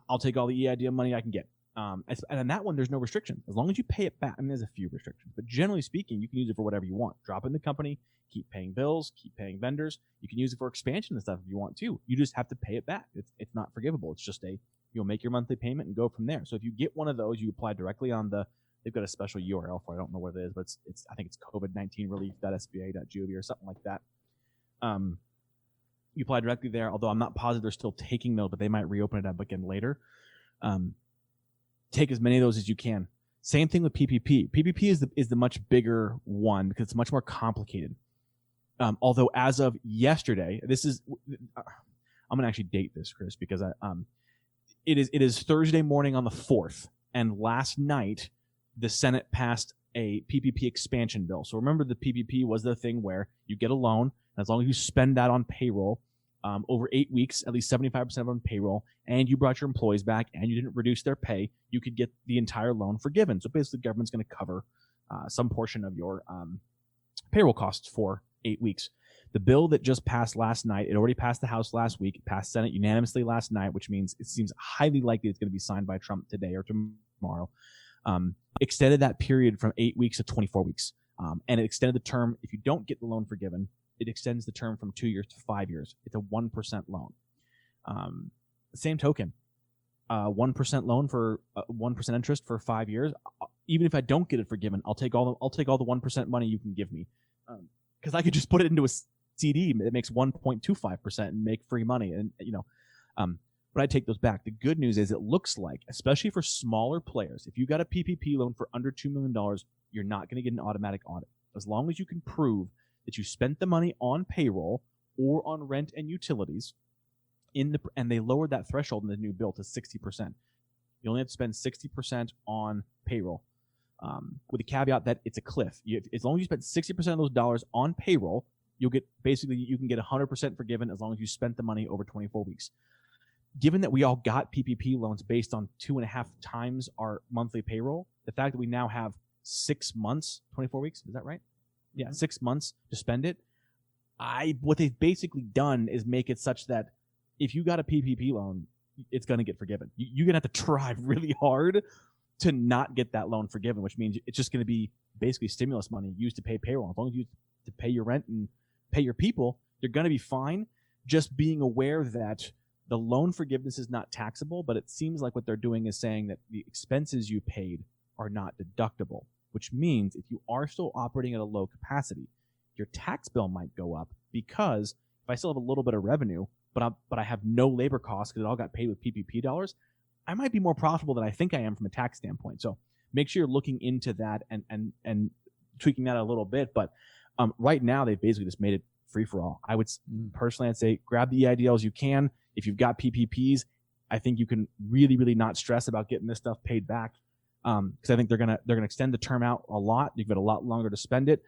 Speaker 2: I'll take all the EIDL money I can get. And on that one, there's no restriction. As long as you pay it back, there's a few restrictions, but generally speaking, you can use it for whatever you want. Drop it in the company, keep paying bills, keep paying vendors. You can use it for expansion and stuff if you want to. You just have to pay it back. It's not forgivable. It's just you'll make your monthly payment and go from there. So if you get one of those, you apply directly on they've got a special URL for it. I don't know what it is, but I think it's COVID-19 relief.sba.gov or something like that. You apply directly there, although I'm not positive they're still taking those, but they might reopen it up again later. Take as many of those as you can. Same thing with PPP. PPP is the much bigger one because it's much more complicated. Although as of yesterday, I'm going to actually date this, Chris, because it is Thursday morning on the 4th, and last night the Senate passed a PPP expansion bill. So remember, the PPP was the thing where you get a loan, and as long as you spend that on payroll over 8 weeks, at least 75% of on payroll, and you brought your employees back and you didn't reduce their pay, you could get the entire loan forgiven. So basically, the government's going to cover some portion of your payroll costs for 8 weeks. The bill that just passed last night, it already passed the House last week, it passed Senate unanimously last night, which means it seems highly likely it's going to be signed by Trump today or tomorrow. Extended that period from 8 weeks to 24 weeks. And it extended the term, if you don't get the loan forgiven, it extends the term from 2 years to 5 years. It's a 1% loan. Same token, 1% loan for 1% interest for 5 years. Even if I don't get it forgiven, I'll take all the 1% money you can give me, because I could just put it into a CD that makes 1.25% and make free money. And but I take those back. The good news is it looks like, especially for smaller players, if you got a PPP loan for under $2 million, you're not going to get an automatic audit. As long as you can prove that you spent the money on payroll or on rent and utilities, and they lowered that threshold in the new bill to 60%. You only have to spend 60% on payroll, with the caveat that it's a cliff. As long as you spend 60% of those dollars on payroll, you can get 100% forgiven as long as you spent the money over 24 weeks. Given that we all got PPP loans based on 2.5 times our monthly payroll, the fact that we now have 6 months, 24 weeks, is that right? Yeah, 6 months to spend it. What they've basically done is make it such that if you got a PPP loan, it's going to get forgiven. You're going to have to try really hard to not get that loan forgiven, which means it's just going to be basically stimulus money used to pay payroll. As long as you use it to pay your rent and pay your people, you're going to be fine. Just being aware that the loan forgiveness is not taxable, but it seems like what they're doing is saying that the expenses you paid are not deductible, which means if you are still operating at a low capacity, your tax bill might go up, because if I still have a little bit of revenue, but I have no labor costs because it all got paid with PPP dollars, I might be more profitable than I think I am from a tax standpoint. So make sure you're looking into that and tweaking that a little bit. But right now, they've basically just made it free for all. I would personally, I'd say grab the EIDLs you can. If you've got PPPs, I think you can really, really not stress about getting this stuff paid back, because I think they're gonna extend the term out a lot. You've got a lot longer to spend it.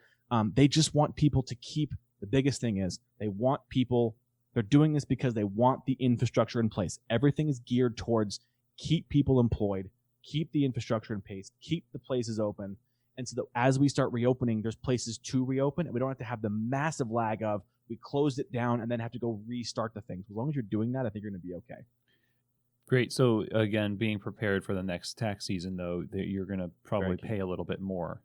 Speaker 2: They just want people to keep. The biggest thing is they want people. They're doing this because they want the infrastructure in place. Everything is geared towards keep people employed, keep the infrastructure in place, keep the places open. And so that as we start reopening, there's places to reopen, and we don't have to have the massive lag of we closed it down and then have to go restart the things. As long as you're doing that, I think you're going to be okay.
Speaker 1: Great. So again, being prepared for the next tax season, though, that you're going to probably pay a little bit more.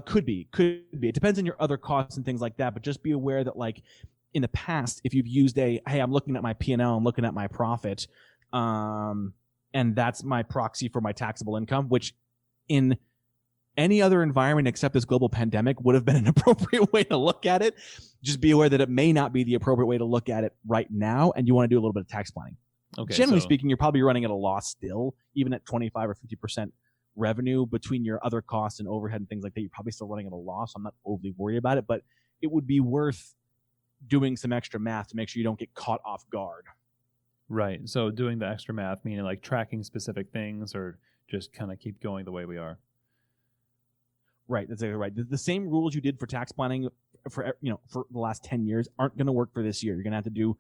Speaker 2: Could be. It depends on your other costs and things like that. But just be aware that, like in the past, if you've used hey, I'm looking at my P&L, I'm looking at my profit, and that's my proxy for my taxable income, which in any other environment except this global pandemic would have been an appropriate way to look at it. Just be aware that it may not be the appropriate way to look at it right now, and you want to do a little bit of tax planning. Okay, generally speaking, you're probably running at a loss still, even at 25 or 50% revenue between your other costs and overhead and things like that. You're probably still running at a loss. I'm not overly worried about it, but it would be worth doing some extra math to make sure you don't get caught off guard.
Speaker 1: Right. So doing the extra math, meaning like tracking specific things, or just kind of keep going the way we are.
Speaker 2: Right. That's exactly right. The same rules you did for tax planning for the last 10 years aren't going to work for this year. You're going to have to do.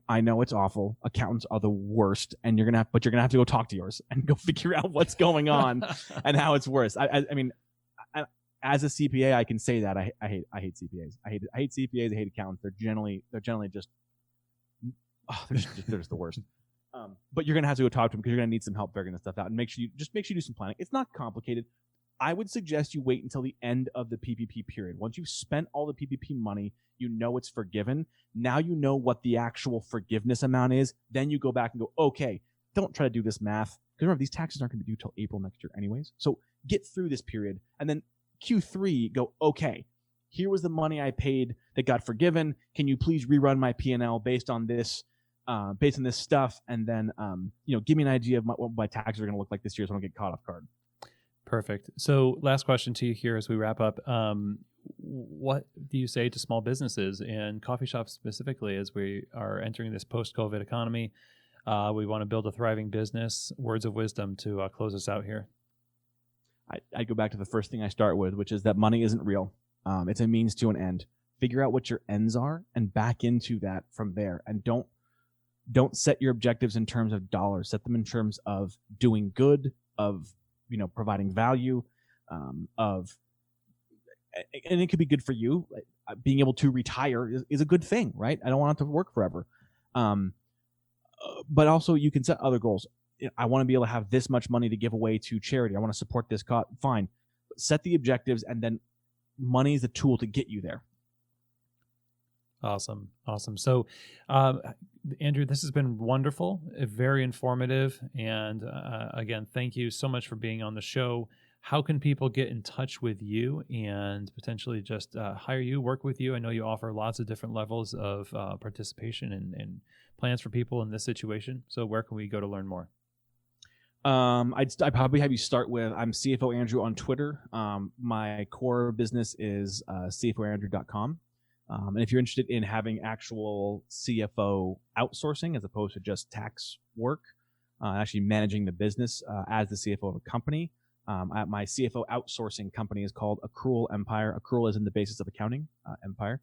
Speaker 2: I know it's awful. Accountants are the worst, and you're gonna have to go talk to yours and go figure out what's going on and how it's worse. I mean, as a CPA, I can say that I hate CPAs. I hate CPAs. I hate accountants. They're generally just they're just the worst. But you're gonna have to go talk to them because you're gonna need some help figuring this stuff out, and make sure you do some planning. It's not complicated. I would suggest you wait until the end of the PPP period. Once you've spent all the PPP money, you know it's forgiven. Now you know what the actual forgiveness amount is. Then you go back and go, okay, don't try to do this math. Because remember, these taxes aren't going to be due till April next year anyways. So get through this period. And then Q3, go, okay, here was the money I paid that got forgiven. Can you please rerun my P&L based on this stuff? And then, give me an idea of what my taxes are going to look like this year so I don't get caught off guard.
Speaker 1: Perfect. So last question to you here as we wrap up. What do you say to small businesses and coffee shops specifically as we are entering this post-COVID economy? We want to build a thriving business. Words of wisdom to close us out here.
Speaker 2: I go back to the first thing I start with, which is that money isn't real. It's a means to an end. Figure out what your ends are and back into that from there. And don't set your objectives in terms of dollars. Set them in terms of doing good, of providing value, and it could be good for you. Being able to retire is a good thing, right? I don't want it to work forever. But also you can set other goals. I want to be able to have this much money to give away to charity. I want to support this cause. Fine. Set the objectives, and then money is the tool to get you there.
Speaker 1: Awesome. So, Andrew, this has been wonderful, very informative. And again, thank you so much for being on the show. How can people get in touch with you and potentially just hire you, work with you? I know you offer lots of different levels of participation and plans for people in this situation. So where can we go to learn more?
Speaker 2: I'd probably have you start with, I'm CFO Andrew on Twitter. My core business is cfoandrew.com. And if you're interested in having actual CFO outsourcing as opposed to just tax work, actually managing the business as the CFO of a company, my CFO outsourcing company is called Accrual Empire. Accrual is in the basis of accounting, Empire.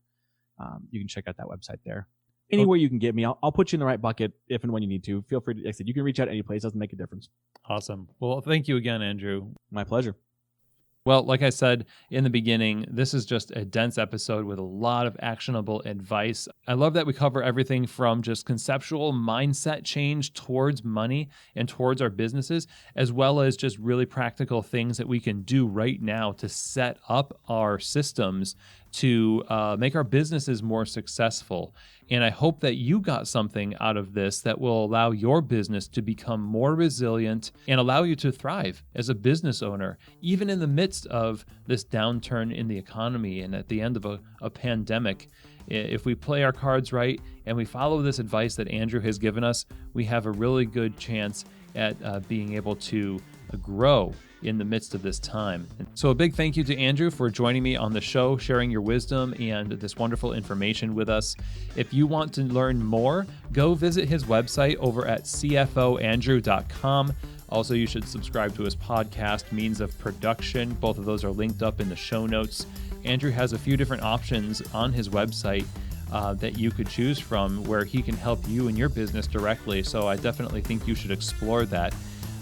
Speaker 2: You can check out that website there. Anywhere you can get me, I'll put you in the right bucket if and when you need to. Feel free to, like I said, you can reach out any place. Doesn't make a difference.
Speaker 1: Awesome. Well, thank you again, Andrew.
Speaker 2: My pleasure.
Speaker 1: Well, like I said in the beginning, this is just a dense episode with a lot of actionable advice. I love that we cover everything from just conceptual mindset change towards money and towards our businesses, as well as just really practical things that we can do right now to set up our systems to make our businesses more successful. And I hope that you got something out of this that will allow your business to become more resilient and allow you to thrive as a business owner, even in the midst of this downturn in the economy and at the end of a pandemic. If we play our cards right and we follow this advice that Andrew has given us, we have a really good chance at being able to grow in the midst of this time. So a big thank you to Andrew for joining me on the show, sharing your wisdom and this wonderful information with us. If you want to learn more, go visit his website over at cfoandrew.com. Also, you should subscribe to his podcast, Means of Production. Both of those are linked up in the show notes. Andrew has a few different options on his website that you could choose from where he can help you and your business directly. So I definitely think you should explore that.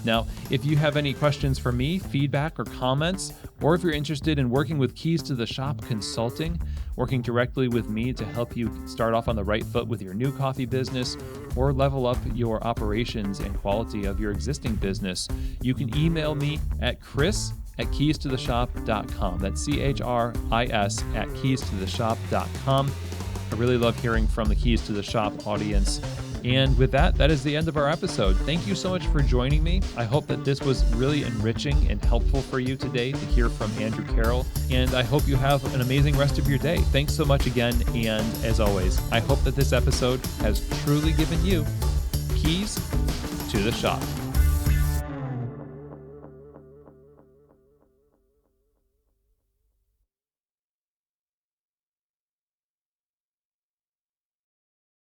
Speaker 1: Now, if you have any questions for me, feedback or comments, or if you're interested in working with Keys to the Shop Consulting, working directly with me to help you start off on the right foot with your new coffee business or level up your operations and quality of your existing business, you can email me at chris@keystotheshop.com. That's CHRIS@keystotheshop.com. I really love hearing from the Keys to the Shop audience. And with that, that is the end of our episode. Thank you so much for joining me. I hope that this was really enriching and helpful for you today to hear from Andrew Carroll. And I hope you have an amazing rest of your day. Thanks so much again. And as always, I hope that this episode has truly given you keys to the shop.